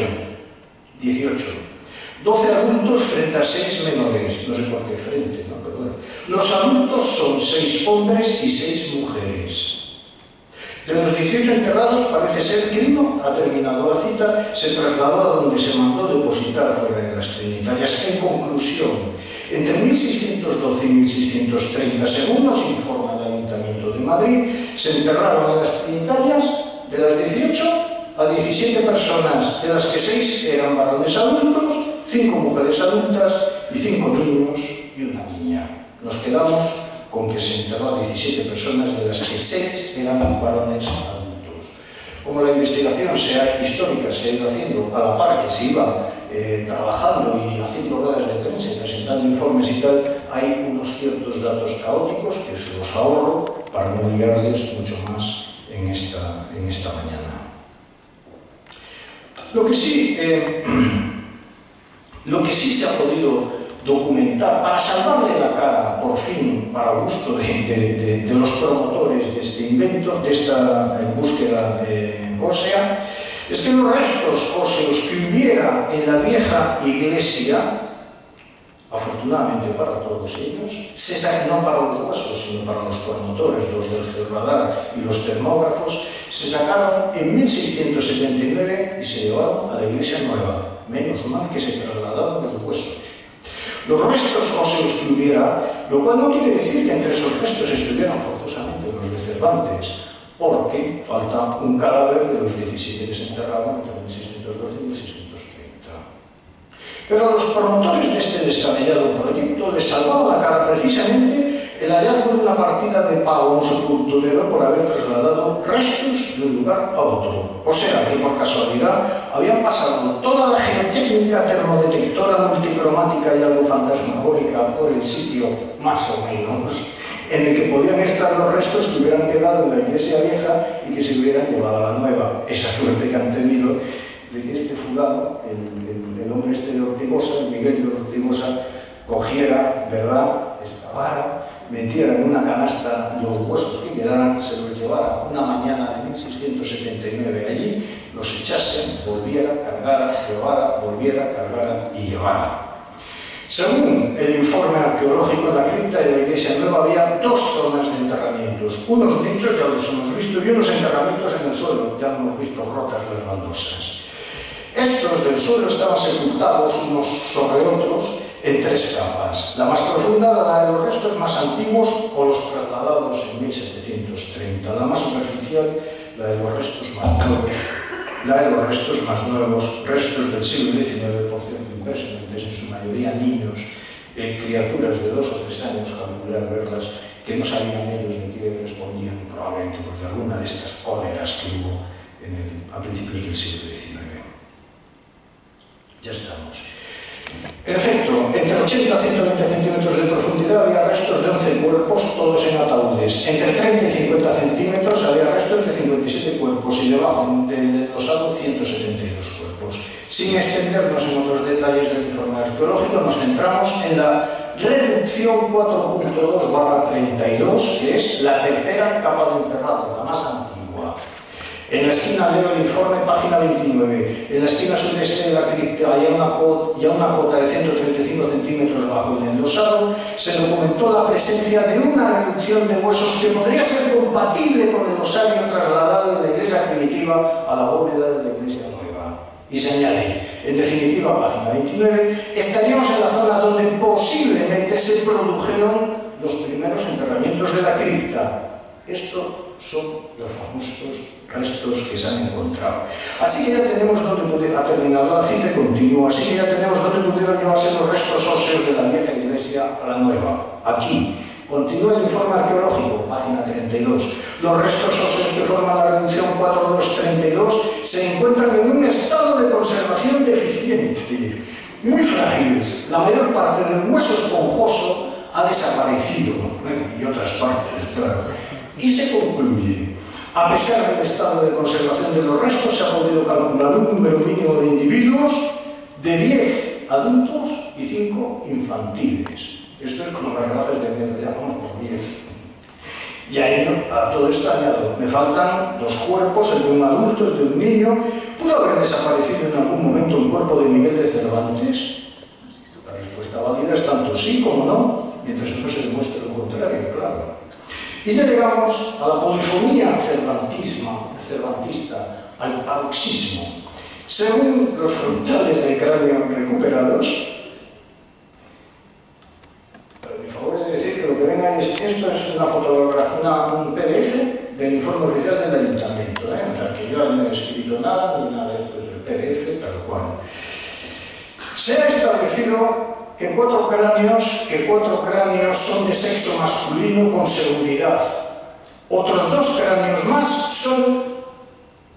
12 adultos frente a 6 menores, no sé por qué frente, ¿no? Pero bueno. Los adultos son 6 hombres y 6 mujeres. De los 18 enterrados parece ser que uno, ha terminado la cita, se trasladó a donde se mandó depositar fuera de las Trinitarias. En conclusión, entre 1612 y 1630, según nos informa el Ayuntamiento de Madrid, se enterraron en las Trinitarias de las 18 a 17 personas, de las que 6 eran varones adultos, 5 mujeres adultas y 5 niños y una niña. Nos quedamos con que se enterró a 17 personas, de las que 6 eran varones adultos. Como la investigación histórica se ha ido haciendo a la par que se iba trabajando y haciendo ruedas de prensa y presentando informes y tal, hay unos ciertos datos caóticos que se los ahorro para no liarles mucho más en esta mañana. Lo que sí se ha podido documentar, para salvarle la cara, por fin, para gusto de los promotores de este invento, de esta búsqueda ósea, es que los restos óseos que hubiera en la vieja iglesia, afortunadamente para todos ellos, no para los huesos, sino para los promotores, los del georradar y los termógrafos, se sacaron en 1679 y se llevaron a la iglesia nueva. Menos mal que se trasladaron los huesos. Los restos óseos que hubiera, lo cual no quiere decir que entre esos restos estuvieran forzosamente los de Cervantes, porque falta un cadáver de los 17 que se enterraban entre 1612 y 1630. Pero a los promotores de este descabellado proyecto les salvaba la cara precisamente el hallazgo de una partida de pago a un sepulturero por haber trasladado restos de un lugar a otro. O sea, que por casualidad habían pasado toda la geotécnica termodetectora multicromática y algo fantasmagórica por el sitio, más o menos, en el que podían estar los restos que hubieran quedado en la iglesia vieja y que se hubieran llevado a la nueva. Esa suerte que han tenido de que este fulano, el hombre este de Ortigosa, el Miguel de Ortigosa, cogiera, ¿verdad?, excavara, metiera en una canasta los huesos que quedaran, se los llevara una mañana de 1679 allí, los echasen, volviera, cargara, llevara, volviera, cargara y llevara. Según el informe arqueológico, en la cripta de la iglesia nueva había dos zonas de enterramientos, unos nichos, ya los hemos visto, y unos enterramientos en el suelo, ya hemos visto rotas las baldosas. Estos del suelo estaban sepultados unos sobre otros en tres capas. La más profunda, la de los restos más antiguos o los trasladados en 1730. La más superficial, la de los restos más nuevos. La de los restos más nuevos, restos del siglo XIX, por cierto, impresionantes, en su mayoría niños, criaturas de 2 o 3 años, calcular verlas, que no sabían ellos de qué respondían, probablemente por alguna de estas cóleras que hubo a principios del siglo XIX. Ya estamos. En efecto, entre 80 y 120 centímetros de profundidad había restos de 11 cuerpos, todos en ataúdes. Entre 30 y 50 centímetros había restos de 57 cuerpos y debajo del losado 172 cuerpos. Sin extendernos en otros detalles del informe arqueológico, nos centramos en la reducción 4.2/32, que es la tercera capa de enterrado, la más antigua. En la esquina, leo el informe, página 29. En la esquina sudeste de la cripta hay una cota de 135 centímetros bajo el endosado. Se documentó la presencia de una reducción de huesos que podría ser compatible con el osario trasladado de la iglesia primitiva a la bóveda de la iglesia nueva. Y se añade, en definitiva, página 29, estaríamos en la zona donde posiblemente se produjeron los primeros enterramientos de la cripta. Estos son los famosos restos que se han encontrado. Así que ya tenemos donde ha terminado la cita continua, así que ya tenemos donde pudieron llevarse los restos óseos de la vieja iglesia a la nueva. Aquí, continúa el informe arqueológico, página 32. Los restos óseos que forman la reducción 4232 se encuentran en un estado de conservación deficiente, muy frágiles. La mayor parte del hueso esponjoso ha desaparecido, y otras partes, claro. Y se concluye, a pesar del estado de conservación de los restos, se ha podido calcular un número mínimo de individuos de 10 adultos y 5 infantiles. Esto es como las razas de miedo, ya vamos por 10. Y ahí, a todo esto añado, me faltan 2 cuerpos, el de un adulto, el de un niño. ¿Pudo haber desaparecido en algún momento el cuerpo de Miguel de Cervantes? La respuesta válida es tanto sí como no, mientras no se demuestre lo contrario, claro. Y ya llegamos a la polifonía cervantista, al paroxismo. Según los frontales de cráneo recuperados, me favor de decir que lo que venga es, esto es una fotografía, un PDF del informe oficial del ayuntamiento, o sea que yo no he escrito nada, ni nada, esto es el PDF tal cual. Se ha establecido que cuatro cráneos son de sexo masculino con seguridad. Otros 2 cráneos más son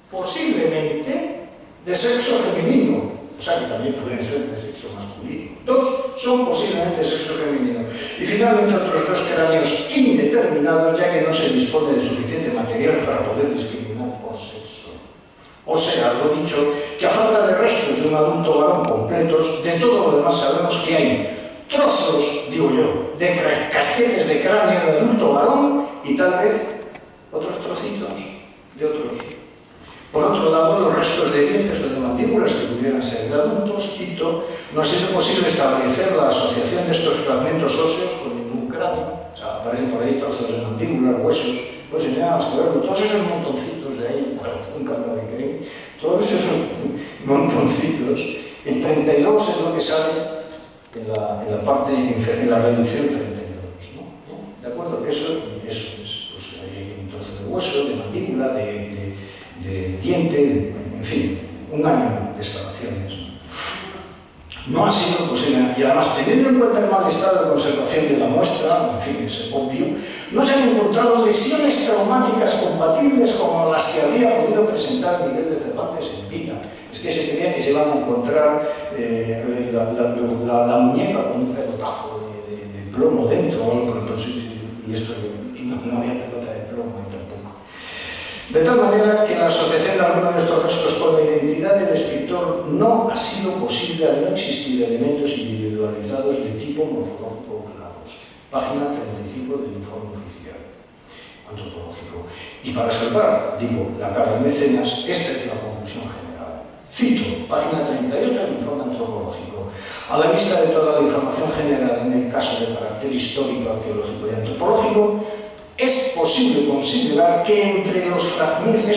posiblemente de sexo femenino, o sea que también pueden ser de sexo masculino. 2 son posiblemente de sexo femenino. Y finalmente otros 2 cráneos indeterminados, ya que no se dispone de suficiente material para poder discriminar por sexo. O sea, lo dicho, que a falta de restos de un adulto varón completos, de todo lo demás sabemos que hay trozos, digo yo, de casquetes de cráneo de adulto varón y tal vez otros trocitos de otros. Por otro lado, los restos de dientes o de mandíbulas que pudieran ser de adultos, cito, no ha sido posible establecer la asociación de estos fragmentos óseos con ningún cráneo. O sea, aparecen por ahí trozos de mandíbulas, huesos, pues teníamos que verlo, todos esos montoncitos de ahí, un canto de Krim, todos esos montoncitos, el 32 es lo que sale en la parte inferior, en la reducción 32, ¿no? ¿De acuerdo? Eso es, pues hay un trozo de hueso, de mandíbula, de diente, en fin, un año de excavaciones. No ha sido posible, y además teniendo en cuenta el mal estado de conservación de la muestra, en fin, es obvio, no se han encontrado lesiones traumáticas compatibles como las que habría podido presentar Miguel de Cervantes en vida. Es que se creía que se iban a encontrar la muñeca con un pelotazo de plomo dentro, o algo, y esto no había pelota de plomo tampoco. De tal manera que la asociación de algunos de estos restos con la identidad del escritor no ha sido posible al no existir elementos individualizados de tipo morfológico claros. Página 35 del informe oficial antropológico. Y para salvar, digo, la cara de Mecenas, esta es la conclusión general. Cito, página 38 del informe antropológico. A la vista de toda la información general en el caso de carácter histórico, arqueológico y antropológico, es posible considerar que entre los fragmentos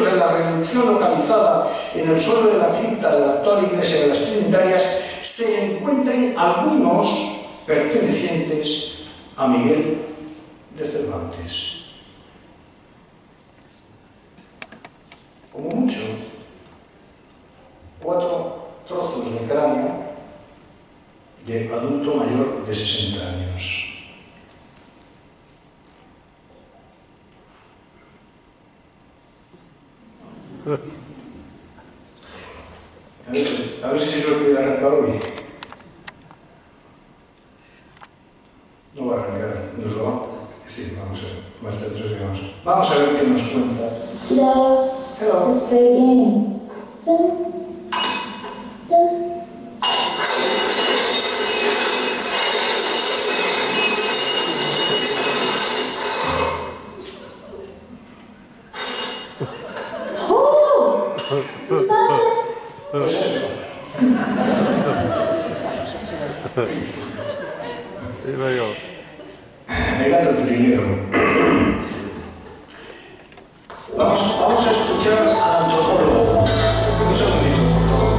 de la reducción localizada en el suelo de la cripta de la actual iglesia de las Trinitarias se encuentren algunos pertenecientes a Miguel de Cervantes. Como mucho, 4 trozos de cráneo de adulto mayor de 60 años. A ver si eso puede arrancar hoy. No va a arrancar, nos lo va. Sí, vamos a ver. Más tarde llegamos. Vamos a ver qué nos cuenta. Hello. Hello. Let's play a game. Pues eso. El gato trilero. Vamos a escuchar al antropólogo. Un segundito, por favor.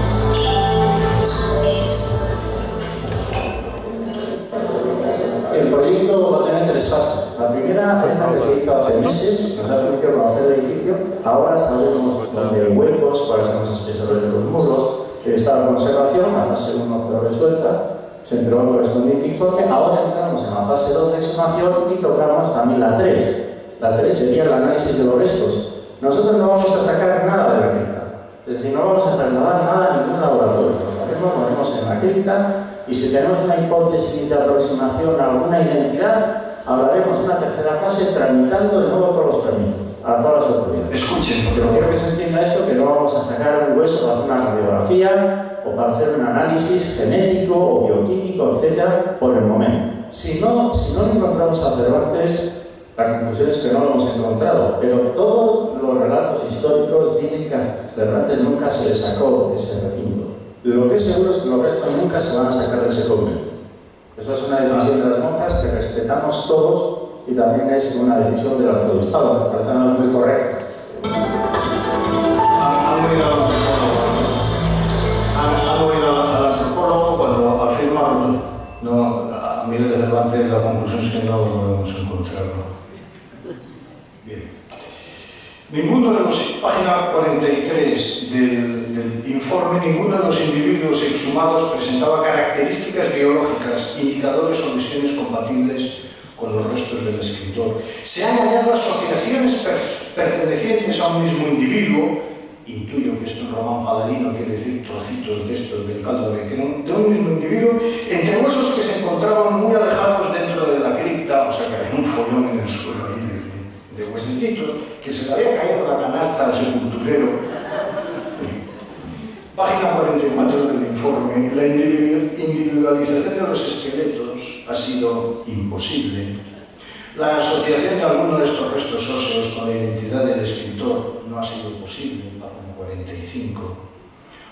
El proyecto va a tener 3 fases. La primera es la que se hizo hace meses, nos ha permitido conocer el edificio. Ahora sabemos dónde hay huecos, cuáles son los espesores de los muros, que está la conservación, la fase 1 quedó resuelta, se entregó el correspondiente informe. Ahora entramos en la fase 2 de exhumación y tocamos también la 3. La 3 sería el análisis de los restos. Nosotros no vamos a sacar nada de la cripta, es decir, no vamos a trasladar nada a ningún laboratorio. Lo ponemos en la cripta y si tenemos una hipótesis de aproximación a alguna identidad, hablaremos de una tercera fase tramitando de nuevo todos los permisos a todas las autoridades. Escuchen, Pero quiero que se entienda esto, que no vamos a sacar un hueso para hacer una radiografía o para hacer un análisis genético o bioquímico, etcétera, por el momento. Si no encontramos a Cervantes, la conclusión es que no lo hemos encontrado, pero todos los relatos históricos dicen que a Cervantes nunca se le sacó de ese recinto. Lo que es seguro es que los restos nunca se van a sacar de ese convento. Esa es una decisión de las monjas que respetamos todos y también es una decisión del arzobispado, me parece muy correcta. Han oído al antropólogo cuando afirma, a Miguel de Cervantes, la conclusión es que no volvemos a encontrarlo. Bien. Ninguno de los, página 43 del informe, ninguno de los individuos exhumados presentaba características biológicas, indicadores o lesiones compatibles con los restos del escritor. Se han hallado asociaciones pertenecientes a un mismo individuo, intuyo que esto en román falerino quiere decir trocitos de estos del caldo de Krim, de un mismo individuo, entre huesos que se encontraban muy alejados dentro de la cripta, o sea que había un follón en el suelo ahí de huesecitos, que se le había caído la canasta al sepulturero. Página 44 del informe. La individualización de los esqueletos ha sido imposible. La asociación de algunos de estos restos óseos con la identidad del escritor no ha sido posible. Página 45.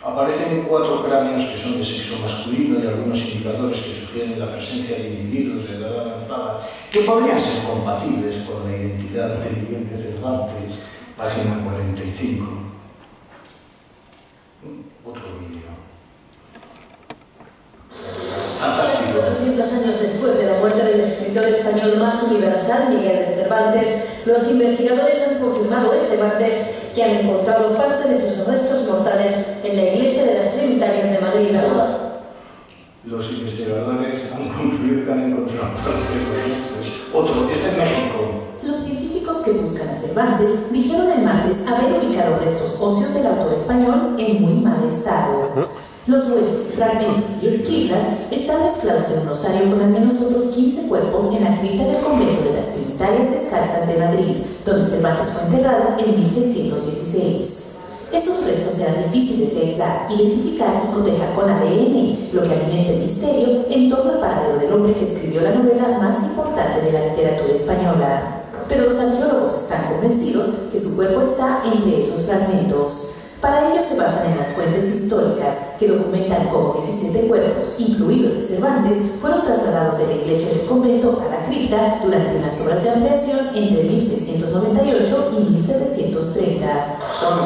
Aparecen 4 cráneos que son de sexo masculino y algunos indicadores que sugieren la presencia de individuos de edad avanzada que podrían ser compatibles con la identidad de Miguel de Cervantes. Página 45. Otro vídeo. Fantástico. 400 años después de la muerte del escritor español más universal, Miguel de Cervantes, los investigadores han confirmado este martes que han encontrado parte de sus restos mortales en la iglesia de las Trinitarias de Madrid. Los investigadores han concluido que han encontrado parte de los restos. Otro, este en México. Los científicos que buscan a Cervantes dijeron el martes haber ubicado restos óseos del autor español en muy mal estado. Los huesos, fragmentos y esquirlas están mezclados en un osario con al menos otros 15 cuerpos en la cripta del convento de las Trinitarias Descalzas de Madrid, donde Cervantes fue enterrado en 1616. Esos restos eran difíciles de aislar, identificar y cotejar con ADN, lo que alimenta el misterio en torno al paradero del hombre que escribió la novela más importante de la literatura española. Pero los arqueólogos están convencidos que su cuerpo está entre esos fragmentos. Para ello se basan en las fuentes históricas que documentan cómo 17 cuerpos, incluido el de Cervantes, fueron trasladados de la iglesia del convento a la cripta durante unas obras de ampliación entre 1698 y 1730. Son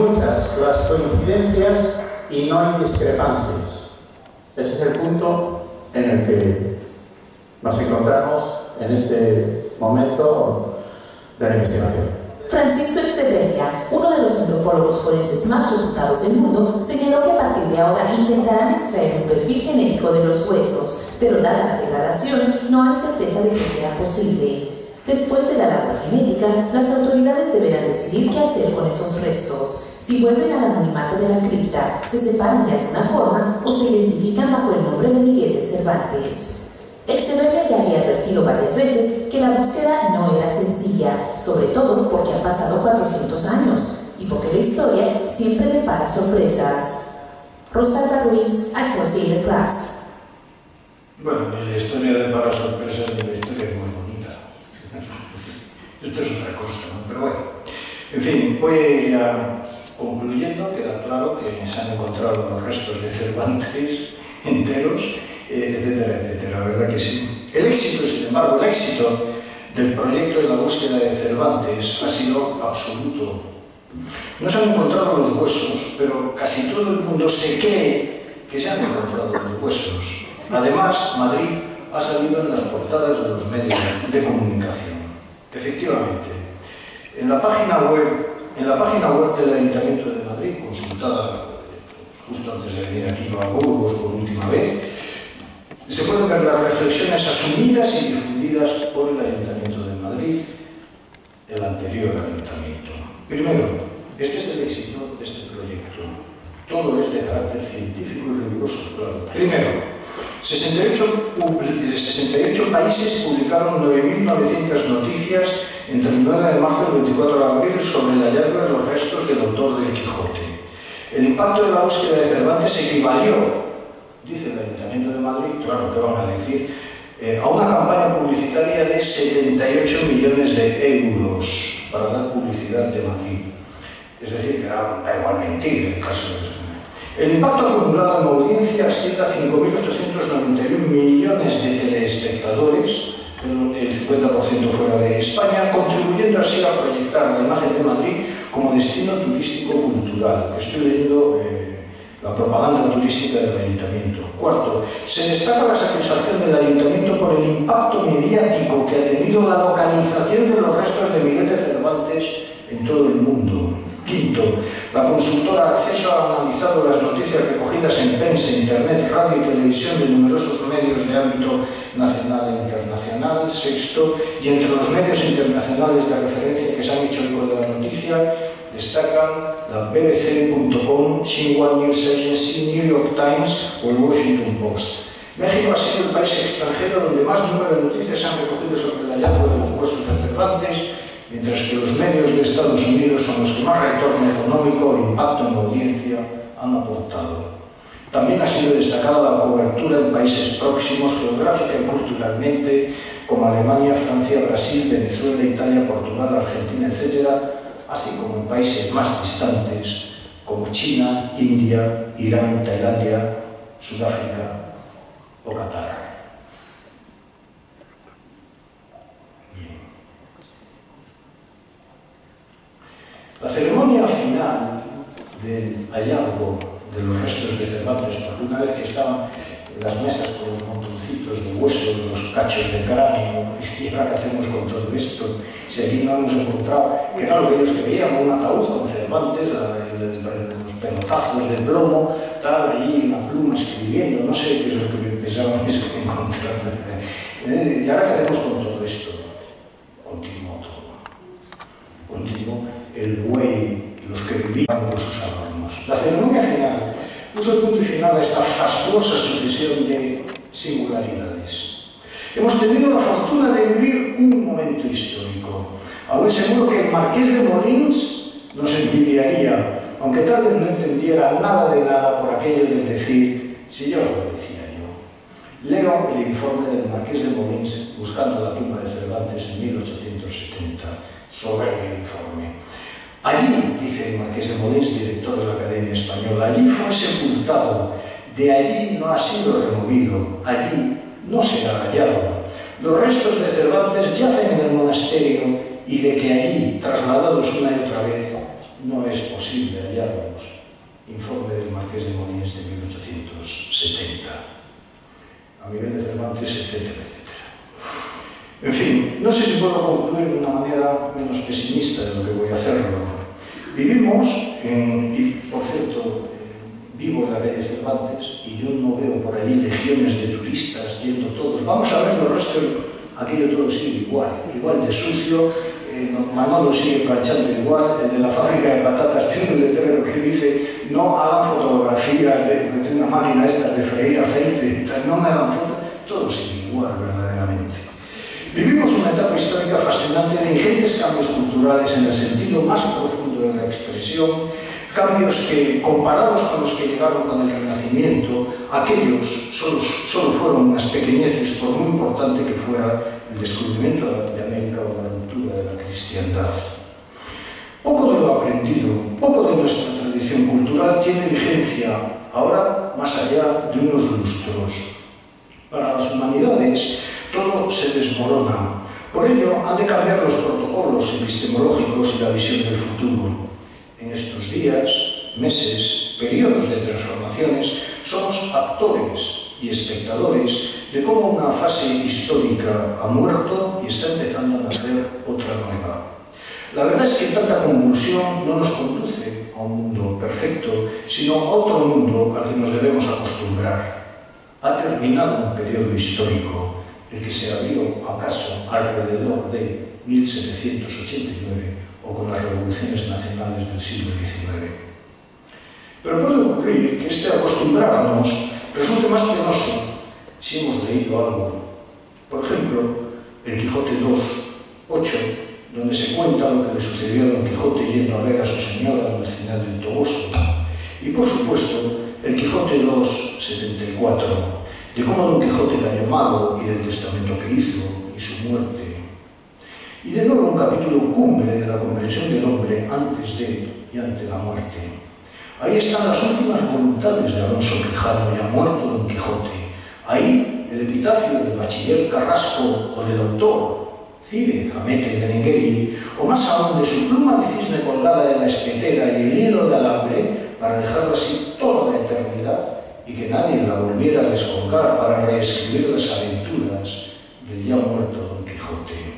muchas las coincidencias y no hay discrepancias. Ese es el punto en el que nos encontramos en este momento de la investigación. Francisco Echeverría, uno de los antropólogos forenses más reputados del mundo, señaló que a partir de ahora intentarán extraer un perfil genético de los huesos, pero dada la degradación, no hay certeza de que sea posible. Después de la labor genética, las autoridades deberán decidir qué hacer con esos restos. Si vuelven al anonimato de la cripta, se separan de alguna forma o se identifican bajo el nombre de Miguel de Cervantes. Echeverría ya había advertido varias veces que la búsqueda no era sencilla, sobre todo porque han pasado 400 años y porque la historia siempre depara sorpresas. Rosalba Ruiz, Associated Press. Bueno, ni la historia depara sorpresas ni la historia es muy bonita. Esto es otra cosa, ¿no? Pero bueno, en fin, voy ya concluyendo. Queda claro que se han encontrado los restos de Cervantes enteros, etcétera, etcétera, la verdad que sí. El éxito, sin embargo, el éxito del proyecto de la búsqueda de Cervantes ha sido absoluto. No se han encontrado los huesos, pero casi todo el mundo se cree que se han encontrado los huesos. Además, Madrid ha salido en las portadas de los medios de comunicación. Efectivamente, en la página web del Ayuntamiento de Madrid, consultada justo antes de venir aquí a Burgos por última vez, se pueden ver las reflexiones asumidas y difundidas por el Ayuntamiento de Madrid, el anterior ayuntamiento. Primero, este es el éxito de este proyecto. Todo es de carácter científico y riguroso, claro. Primero, 68 países publicaron 9.900 noticias entre el 9 de marzo y el 24 de abril sobre el hallazgo de los restos del autor del Quijote. El impacto de la búsqueda de Cervantes equivalió, dice el Ayuntamiento de Madrid, claro, ¿qué van a decir?, a una campaña publicitaria de 78 millones de euros para dar publicidad de Madrid. Es decir, que da igual mentir en el caso de eso. El impacto acumulado en audiencia asciende a 5.891 millones de telespectadores, el 50% fuera de España, contribuyendo así a proyectar la imagen de Madrid como destino turístico-cultural. Estoy leyendo la propaganda turística del Ayuntamiento. Cuarto, se destaca la satisfacción del Ayuntamiento por el impacto mediático que ha tenido la localización de los restos de Miguel de Cervantes en todo el mundo. Quinto, la consultora Acceso ha analizado las noticias recogidas en prensa, internet, radio y televisión de numerosos medios de ámbito nacional e internacional. Sexto, y entre los medios internacionales de referencia que se han hecho eco de la noticia, destacan la BBC.com, Xinhua News Agency, New York Times o el Washington Post. México ha sido el país extranjero donde más número de noticias se han recogido sobre el hallazgo de los huesos de Cervantes, mientras que los medios de Estados Unidos son los que más retorno económico o impacto en la audiencia han aportado. También ha sido destacada la cobertura en países próximos geográfica y culturalmente, como Alemania, Francia, Brasil, Venezuela, Italia, Portugal, Argentina, etc., así como en países más distantes, como China, India, Irán, Tailandia, Sudáfrica o Qatar. La ceremonia final del hallazgo de los restos de Cervantes, porque una vez que estaban las mesas con los montoncitos de huesos, los cachos de cráneo, y ahora qué hacemos con todo esto, si aquí no hemos encontrado, que era lo que ellos creían, un ataúd con Cervantes, los pelotazos de plomo, tal, ahí una pluma escribiendo, no sé qué es lo que pensaban que encontrar. Y ahora qué hacemos con todo esto. Continuó todo. Continuó el buey, los que vivían con sus adornos. La ceremonia final puso el punto y final a esta fastuosa sucesión de singularidades. Hemos tenido la fortuna de vivir un momento histórico. Aún seguro que el marqués de Molins nos envidiaría, aunque tal vez no entendiera nada de nada por aquello de decir, si ya os lo decía yo. Leo el informe del marqués de Molins buscando la tumba de Cervantes en 1870, sobre el informe. Allí, dice el marqués de Molins, director de la Academia Española, allí fue sepultado, de allí no ha sido removido, allí no será hallado. Los restos de Cervantes yacen en el monasterio y de que allí, trasladados una y otra vez, no es posible hallarlos. Informe del marqués de Molins de 1870. A Miguel de Cervantes, etcétera, etcétera. En fin, no sé si puedo concluir de una manera menos pesimista de lo que voy a hacerlo. Vivimos y por cierto, vivo en la calle Cervantes y yo no veo por allí legiones de turistas yendo todos. Vamos a ver los restos, aquello todo sigue igual de sucio, Manolo sigue planchando igual, el de la fábrica de patatas tiene un letrero que dice no hagan fotografías de una máquina estas de freír aceite, no me hagan fotos, todo sigue igual verdaderamente. Vivimos una etapa histórica fascinante de ingentes cambios culturales en el sentido más profundo de la expresión, cambios que, comparados con los que llegaron con el Renacimiento, aquellos solo fueron unas pequeñeces, por muy importante que fuera el descubrimiento de América o la ruptura de la cristiandad. Poco de lo aprendido, poco de nuestra tradición cultural tiene vigencia ahora más allá de unos lustros. Para las humanidades, todo se desmorona. Por ello, han de cambiar los protocolos epistemológicos y la visión del futuro. En estos días, meses, periodos de transformaciones, somos actores y espectadores de cómo una fase histórica ha muerto y está empezando a nacer otra nueva. La verdad es que tanta convulsión no nos conduce a un mundo perfecto, sino a otro mundo al que nos debemos acostumbrar. Ha terminado un periodo histórico, el que se abrió acaso alrededor de 1789 o con las revoluciones nacionales del siglo XIX. Pero puede ocurrir que este acostumbrarnos resulte más penoso si hemos leído algo. Por ejemplo, el Quijote 2.8, donde se cuenta lo que le sucedió a Don Quijote yendo a ver a su señora en el final del Toboso. Y por supuesto, el Quijote 2.74, de cómo Don Quijote cayó malo y del testamento que hizo y su muerte. Y de nuevo un capítulo cumbre de la comprensión del hombre antes de y ante la muerte. Ahí están las últimas voluntades de Alonso Quijano, ya muerto Don Quijote. Ahí el epitafio del bachiller Carrasco o del autor Cide Jamete Benengeli, o más aún de su pluma de cisne colgada en la espetera y el hilo de alambre para dejarla así toda la eternidad y que nadie la volviera a descolgar para reescribir las aventuras del ya muerto Don Quijote.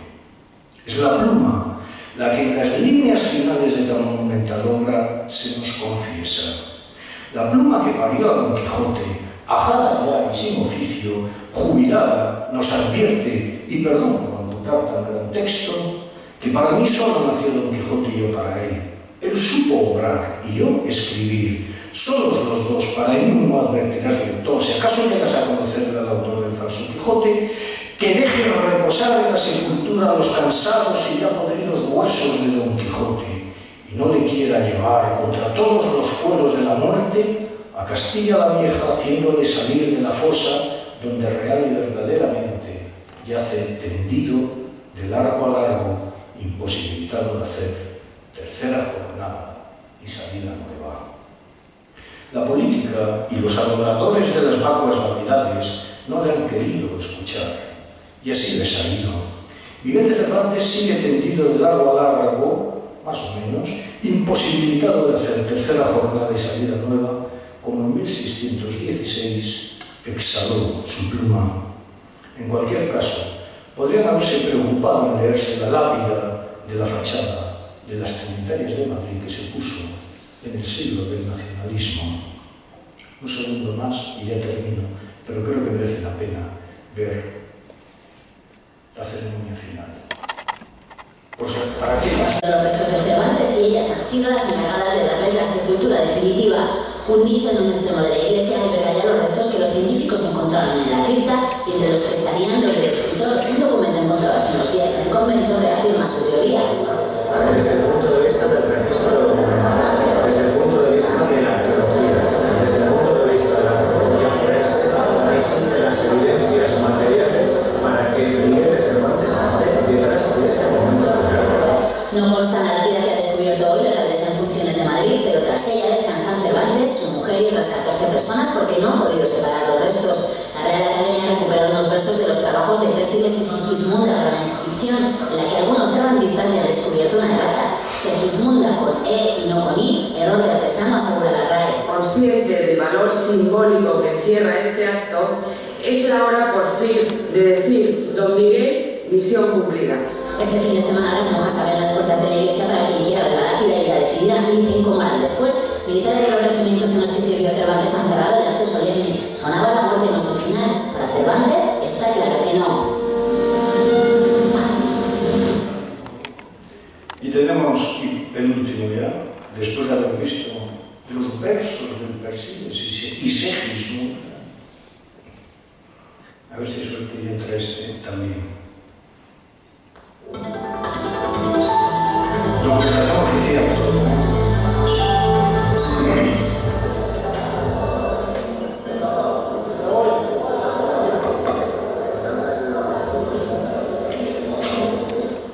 Es la pluma la que en las líneas finales de tan monumental obra se nos confiesa. La pluma que parió a Don Quijote, ajada ya y sin oficio, jubilada, nos advierte, y perdón por anotar tan gran texto, que para mí solo nació Don Quijote y yo para él. Él supo obrar y yo escribir, solos los dos, para él mismo advertirás lector, si acaso llegas a conocer al autor del falso Quijote, que deje reposar en la sepultura a los cansados y ya podridos huesos contra todos los fueros de la muerte a Castilla la Vieja, haciéndole salir de la fosa donde real y verdaderamente yace tendido de largo a largo, imposibilitado de hacer tercera jornada y salida nueva. La política y los adoradores de las vacuas vanidades no le han querido escuchar, y así les ha ido. Miguel de Cervantes sigue tendido de largo a largo, más o menos, imposibilitado de hacer tercera jornada y salida nueva, como en 1616 exhaló su pluma. En cualquier caso, podrían haberse preocupado en leerse la lápida de la fachada de las Trinitarias de Madrid que se puso en el siglo del nacionalismo. Un segundo más y ya termino, pero creo que merece la pena ver la ceremonia final. Por si para qué más. Los restos de Cervantes y ellas han sido las encargadas de darles la sepultura definitiva, un nicho en un extremo de la iglesia albergaría los restos que los científicos encontraron en la cripta y entre los que estarían los del escritor. Un documento encontrado hace unos días en el convento reafirma su teoría. Desde el punto de vista del registro de documentos, desde el punto de vista de la arqueología, desde el punto de vista de la antropología forense, existen las evidencias materiales para que Miguel de Cervantes esté detrás de ese momento. No consta en la lápida que ha descubierto hoy la alcaldesa en funciones de Madrid, pero tras ella descansan Cervantes, su mujer y otras 14 personas porque no han podido separar los restos. La Real Academia ha recuperado unos versos de los trabajos de Persiles y Segismunda para la inscripción, en la que algunos cervantistas le han descubierto una errata. Segismunda con E y no con I, error de artesano, asegura la RAE. Consciente del valor simbólico que encierra este acto, es la hora por fin de decir: Don Miguel, misión cumplida. Este fin de semana las monjas abren las puertas de la iglesia para quien quiera ver la lápida y la decidirán y dicen cómo harán después. Militares de los regimientos en los que sirvió Cervantes han cerrado el acto solemne. Sonaba la muerte no es el final. Para Cervantes está claro que no. Y tenemos el último ya, después de haber visto los versos del Persiles y Segismunda. A ver si hay suerte y entra este también. Documentación oficial.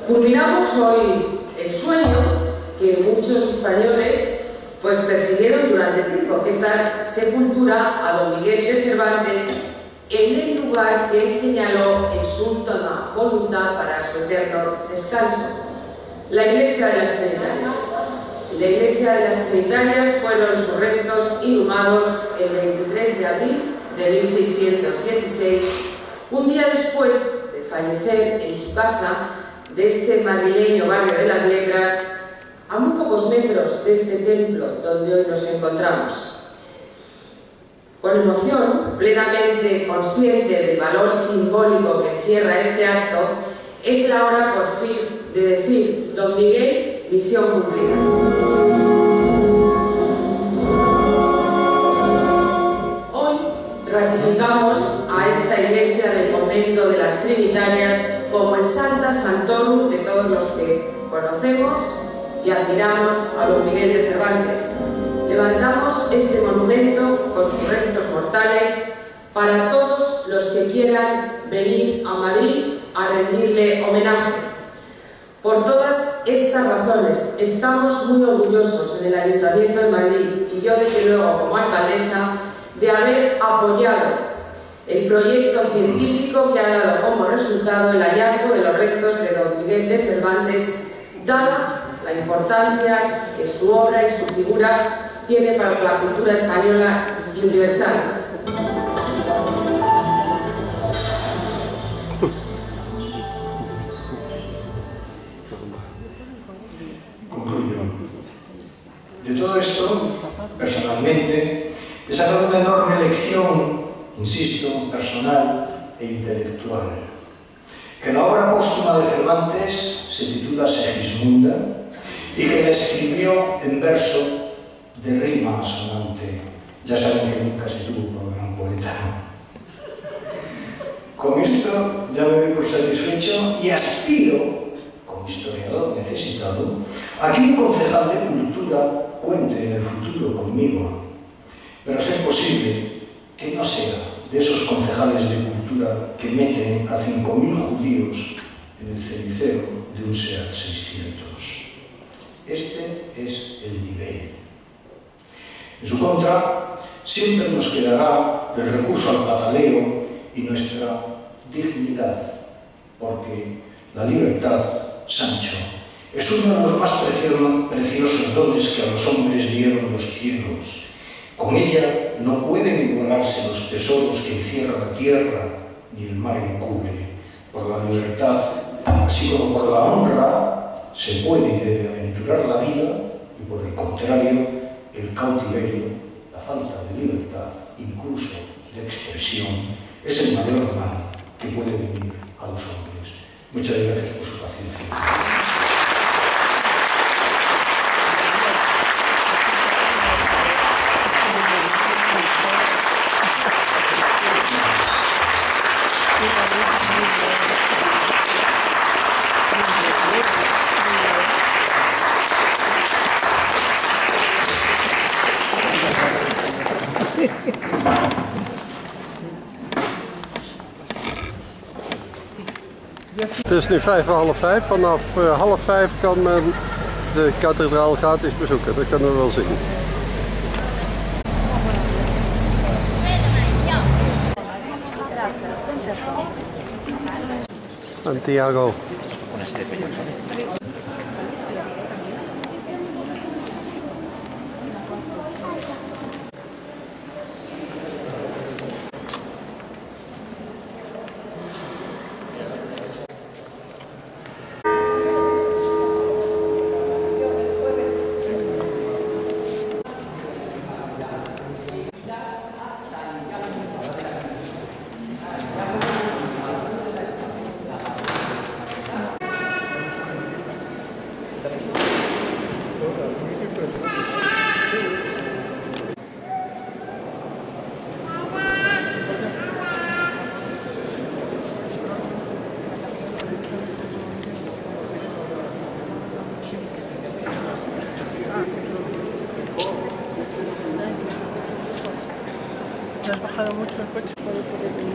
Culminamos hoy el sueño que muchos españoles pues persiguieron durante tiempo, que es dar sepultura a don Miguel de Cervantes en el lugar que él señaló en su última voluntad para su eterno descanso, la iglesia de las Trinitarias. En la iglesia de las Trinitarias fueron sus restos inhumados el 23 de abril de 1616, un día después de fallecer en su casa de este madrileño barrio de las Letras, a muy pocos metros de este templo donde hoy nos encontramos. Con emoción, plenamente consciente del valor simbólico que encierra este acto, es la hora por fin de decir: Don Miguel, misión cumplida. Hoy ratificamos a esta iglesia del convento de las Trinitarias como el Santa Santorum de todos los que conocemos y admiramos a don Miguel de Cervantes. Levantamos este monumento con sus restos mortales para todos los que quieran venir a Madrid a rendirle homenaje. Por todas estas razones estamos muy orgullosos en el Ayuntamiento de Madrid y yo desde luego como alcaldesa de haber apoyado el proyecto científico que ha dado como resultado el hallazgo de los restos de don Miguel de Cervantes, dada la importancia que su obra y su figura tiene para la cultura española y universal. Concluyo. De todo esto, personalmente, he sacado una enorme lección, insisto, personal e intelectual. Que la obra póstuma de Cervantes se titula Segismunda y que la escribió en verso de rima asonante. Ya saben que nunca se tuvo por gran poeta. Con esto ya me doy por satisfecho y aspiro, como historiador necesitado, a que un concejal de cultura cuente en el futuro conmigo, pero a ser posible que no sea de esos concejales de cultura que meten a 5.000 judíos en el cenicero de un SEAT 600. Este es el nivel. En su contra, siempre nos quedará el recurso al pataleo y nuestra dignidad, porque la libertad, Sancho, es uno de los más preciosos dones que a los hombres dieron los cielos. Con ella no pueden igualarse los tesoros que encierra la tierra ni el mar encubre. Por la libertad, así como por la honra, se puede y debe aventurar la vida, y por el contrario, el cautiverio, la falta de libertad, incluso de expresión, es el mayor mal que puede venir a los hombres. Muchas gracias por su paciencia. Het is nu 5:15. Vanaf 4:30 kan men de kathedraal gratis bezoeken. Dat kunnen we wel zien. Santiago.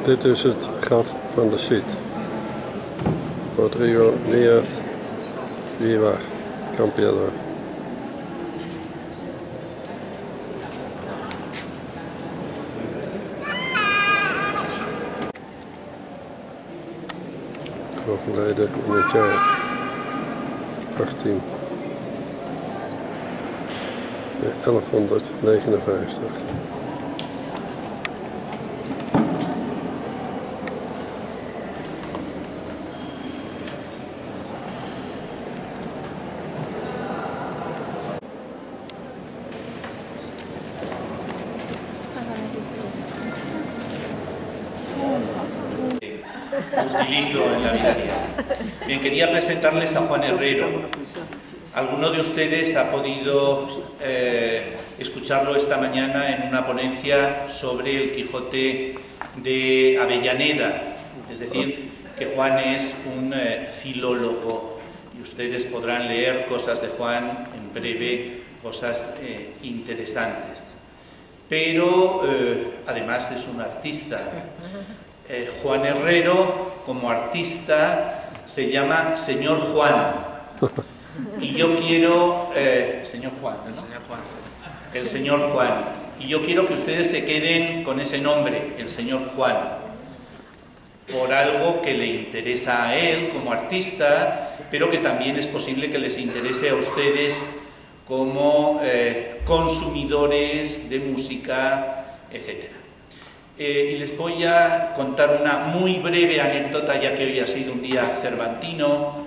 Dit is het graf van de Cid. Rodrigo Díaz Vivar Campeador. Overleden in het jaar 1159. Utilizo en la vida diaria. Bien, quería presentarles a Juan Herrero. Alguno de ustedes ha podido escucharlo esta mañana en una ponencia sobre el Quijote de Avellaneda. Es decir, que Juan es un filólogo y ustedes podrán leer cosas de Juan en breve, cosas interesantes. Pero además es un artista. Juan Herrero, como artista, se llama Señor Juan. Y yo quiero... Señor Juan, el Señor Juan. Y yo quiero que ustedes se queden con ese nombre, el Señor Juan, por algo que le interesa a él como artista, pero que también es posible que les interese a ustedes como consumidores de música, etc. Y les voy a contar una muy breve anécdota, ya que hoy ha sido un día cervantino,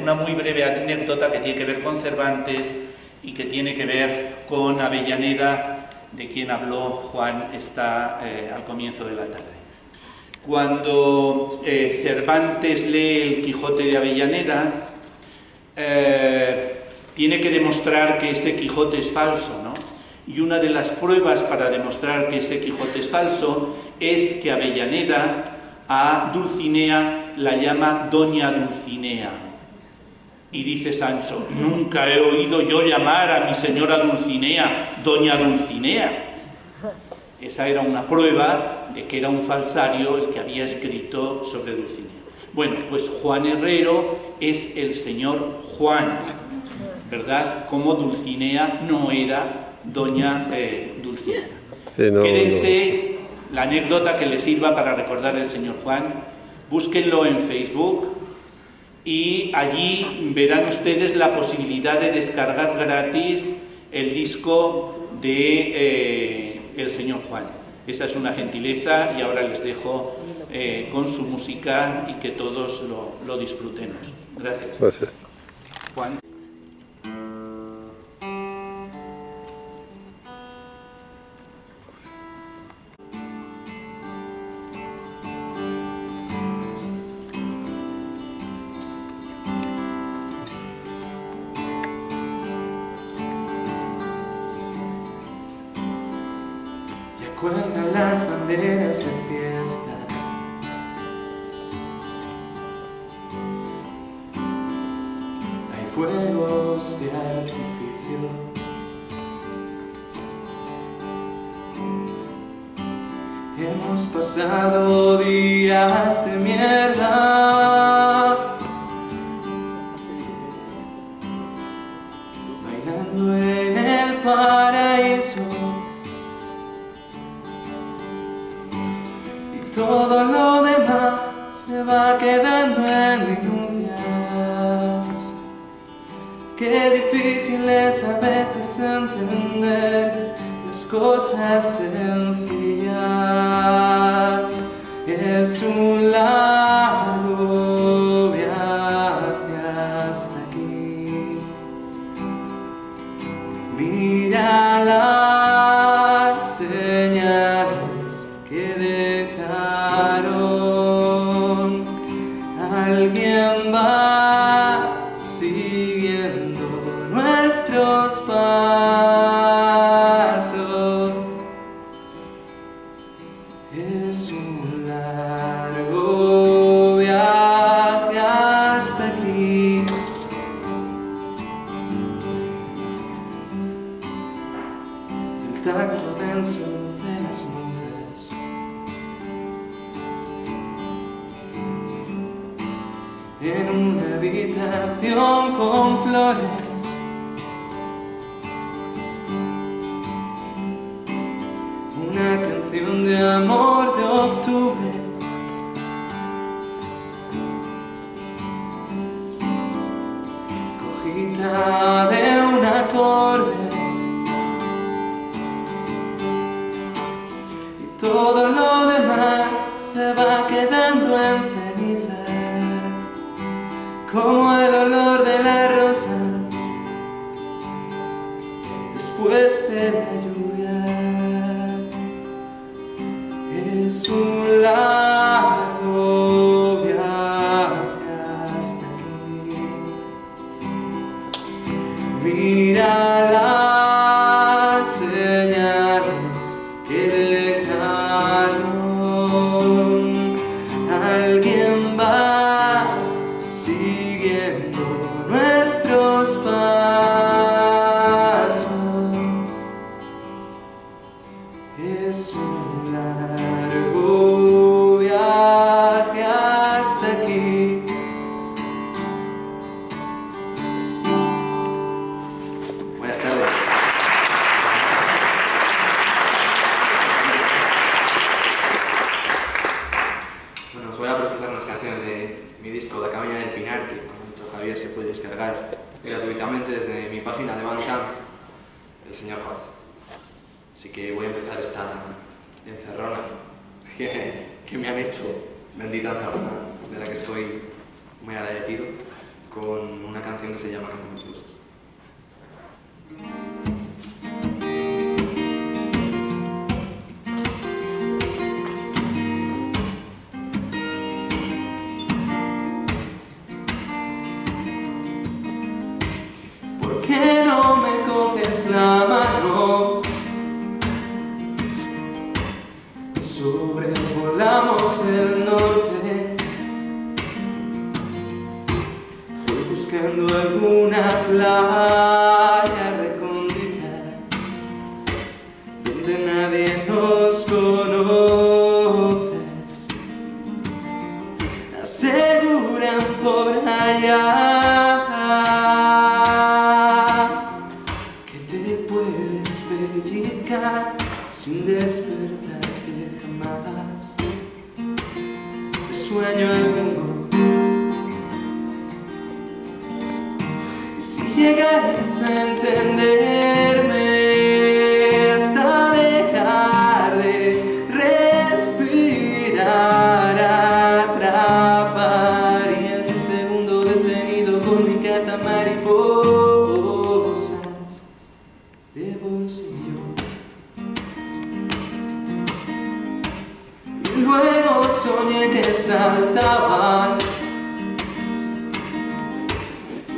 una muy breve anécdota que tiene que ver con Cervantes y que tiene que ver con Avellaneda, de quien habló Juan al comienzo de la tarde. Cuando Cervantes lee el Quijote de Avellaneda, tiene que demostrar que ese Quijote es falso, ¿no? Y una de las pruebas para demostrar que ese Quijote es falso es que Avellaneda a Dulcinea la llama Doña Dulcinea. Y dice Sancho: nunca he oído yo llamar a mi señora Dulcinea doña Dulcinea. Esa era una prueba de que era un falsario el que había escrito sobre Dulcinea. Bueno, pues Juan Herrero es el señor Juan, ¿verdad? Como Dulcinea no era doña Dulcinea. Sí, no, quédense la anécdota que les sirva para recordar al señor Juan. Búsquenlo en Facebook y allí verán ustedes la posibilidad de descargar gratis el disco de el señor Juan. Esa es una gentileza y ahora les dejo con su música y que todos lo disfrutemos. Gracias. Gracias. Juan. Cuelgan las banderas de fiesta, hay fuegos de artificio, hemos pasado días de mierda, bailando en el paraíso. Todo lo demás se va quedando en minucias. Qué difícil es a veces entender las cosas sencillas. Es un largo viaje hasta aquí. Mira las señales que dejaron. Alguien va siguiendo nuestros pasos. Es un largo viaje hasta aquí. El tacto denso de las nubes, en una habitación con flores, una canción de amor de octubre, cojita de un acorde, y todo lo demás se va quedando en ceniza, como el olor de las rosas después de la lluvia. Es un largo viaje hasta aquí. Mira las señales que dejaron. Alguien va siguiendo nuestros pasos. Es un largo viaje hasta aquí. Buenas tardes. Bueno, os voy a presentar unas canciones de mi disco La Cabaña del Pinar, que, como ha dicho Javier, se puede descargar gratuitamente desde mi página de Bandcamp, El Señor Juan. Así que voy a empezar esta encerrona que me han hecho, bendita encerrona, de la que estoy muy agradecido, con una canción que se llama Canciones Bluesas. ¿Por qué no me coges la mano? Sobrevolamos el norte, voy buscando playa recóndita donde nadie nos conoce, aseguran por allá que te puedes pellizcar sin despertarte jamás de sueño alguno. Si llegaras a entenderme hasta dejar de respirar, atraparía ese segundo detenido con mi caza mariposas de bolsillo. Y luego soñé que saltabas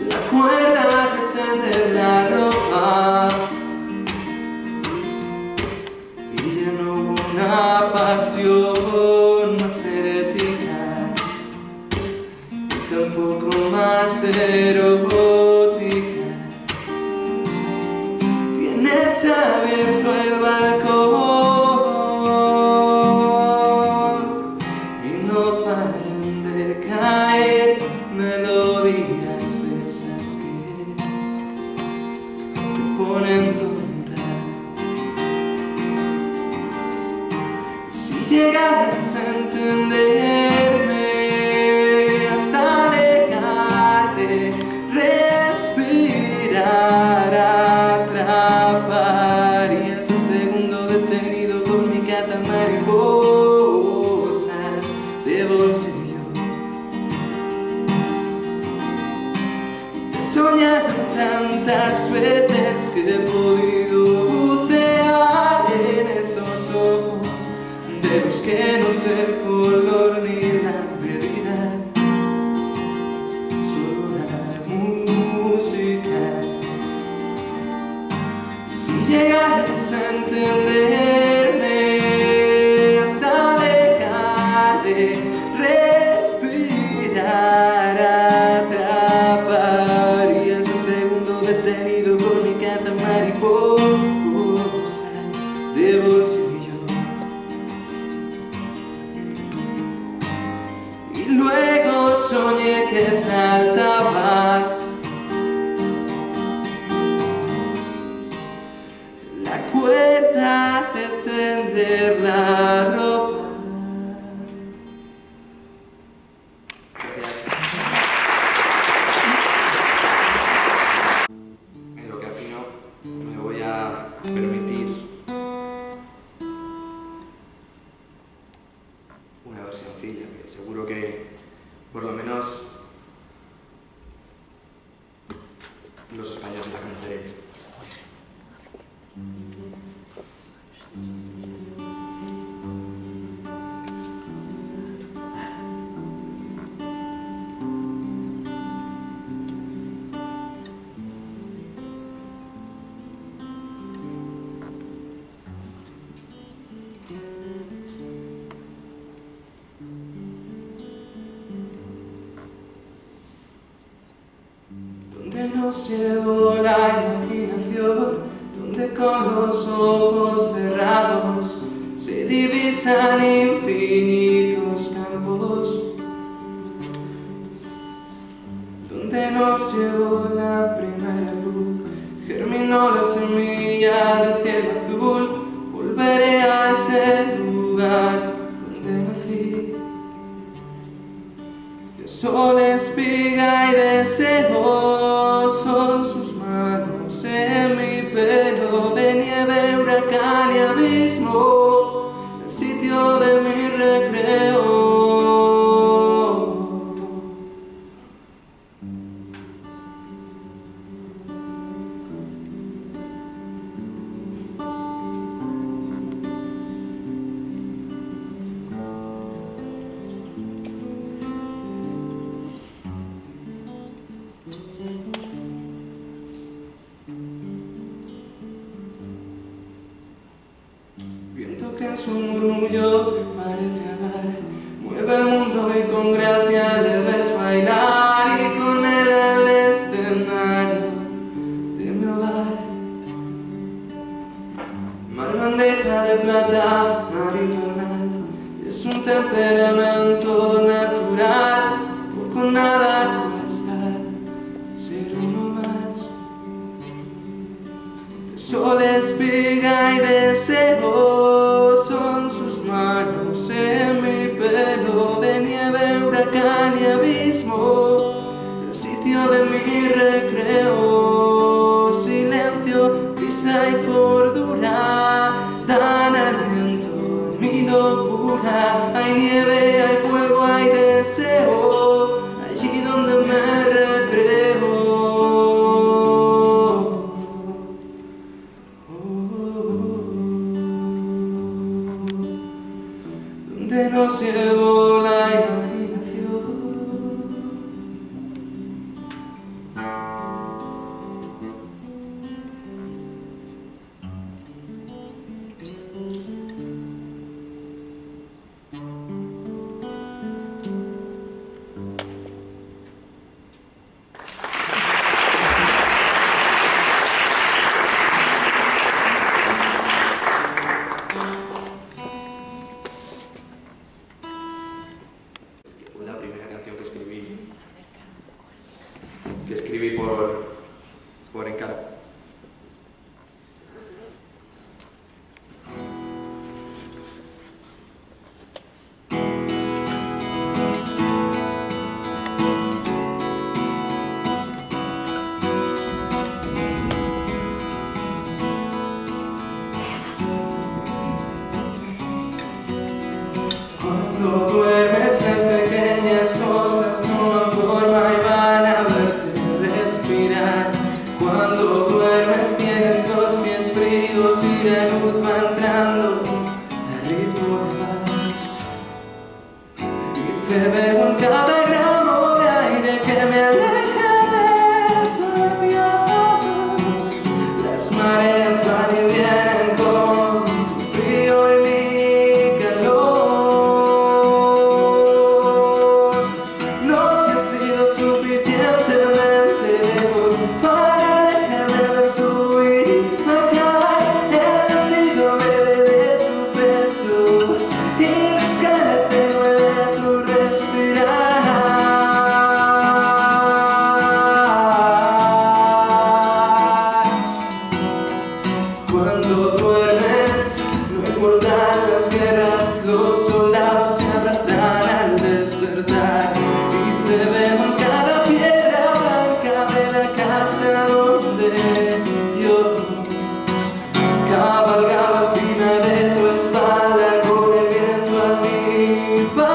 la cuerda que tender la ropa, y ya no hubo una pasión más herética y tampoco más erótica. Tienes abierto el balcón y no paran de caer melodías de esas que te ponen tonta. Si llegaras a entenderme hasta dejar de respirar, atraparía ese segundo detenido con mi caza mariposas de bolsillo. He soñado tantas veces que he podido bucear en esos ojos de los que no sé el color ni la medida, solo la música. Si llegaras a entenderme hasta dejar de respirar, atraparía ese segundo detenido con mi caza mariposas de bolsillo. Y luego soñé que saltabas la cuerda de tender la ropa. En lo que afino me voy a permitir una versioncilla que seguro que por lo menos los españoles la conoceréis. Donde nos llevó la imaginación, donde con los ojos cerrados se divisan infinitos campos, donde nos llevó la primera luz, germinó la semilla del cielo azul. Volveré a ese lugar donde nací, de sol, espiga y deseo son sus manos en mi pelo, de nieve, huracán y abismo, el sitio de mi recreo. Viento que en su murmullo parece hablar, mueve el mundo y con gracia le ves bailar, y con él el escenario cara de plata, mar infernal. Es un temperamento natural, poco nada con estar, ser uno más. De sol, espiga y deseo son sus manos en mi pelo, de nieve, huracán y abismo, el sitio de mi recreo, silencio, prisa y cordura, dan aliento a mi locura. Hay nieve, hay fuego, hay deseo, allí donde me recreo. Donde nos llevó la imaginación. Que escribí por encargo. Cuando duermes las pequeñas cosas toman forma y van a verte respirar. Cuando duermes tienes los pies fríos y la luz va entrando al ritmo de vals. Y te veo en cada gramo de aire que me aleja de tu avión. Las mareas van y vienen con tu frío y mi calor. No te has ido suficientemente lejos para dejar de ver subir, bajar el latido leve de tu pecho y la escala tenue de tu respirar. Cuando duermes no importan las guerras, los soldados se abrazan al desertar. Y te veo en cada piedra blanca de la casa donde yo cabalgaba encima de tu espalda, corre viento a mi favor.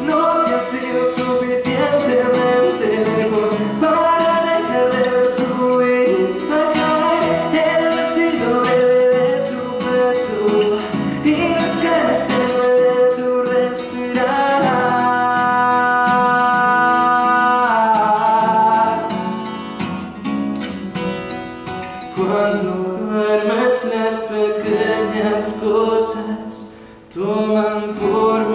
No te has ido suficientemente lejos para dejar de ver subir, bajar el latido leve de tu pecho y la escala tenue de tu respirar. Cuando duermes las pequeñas cosas toman forma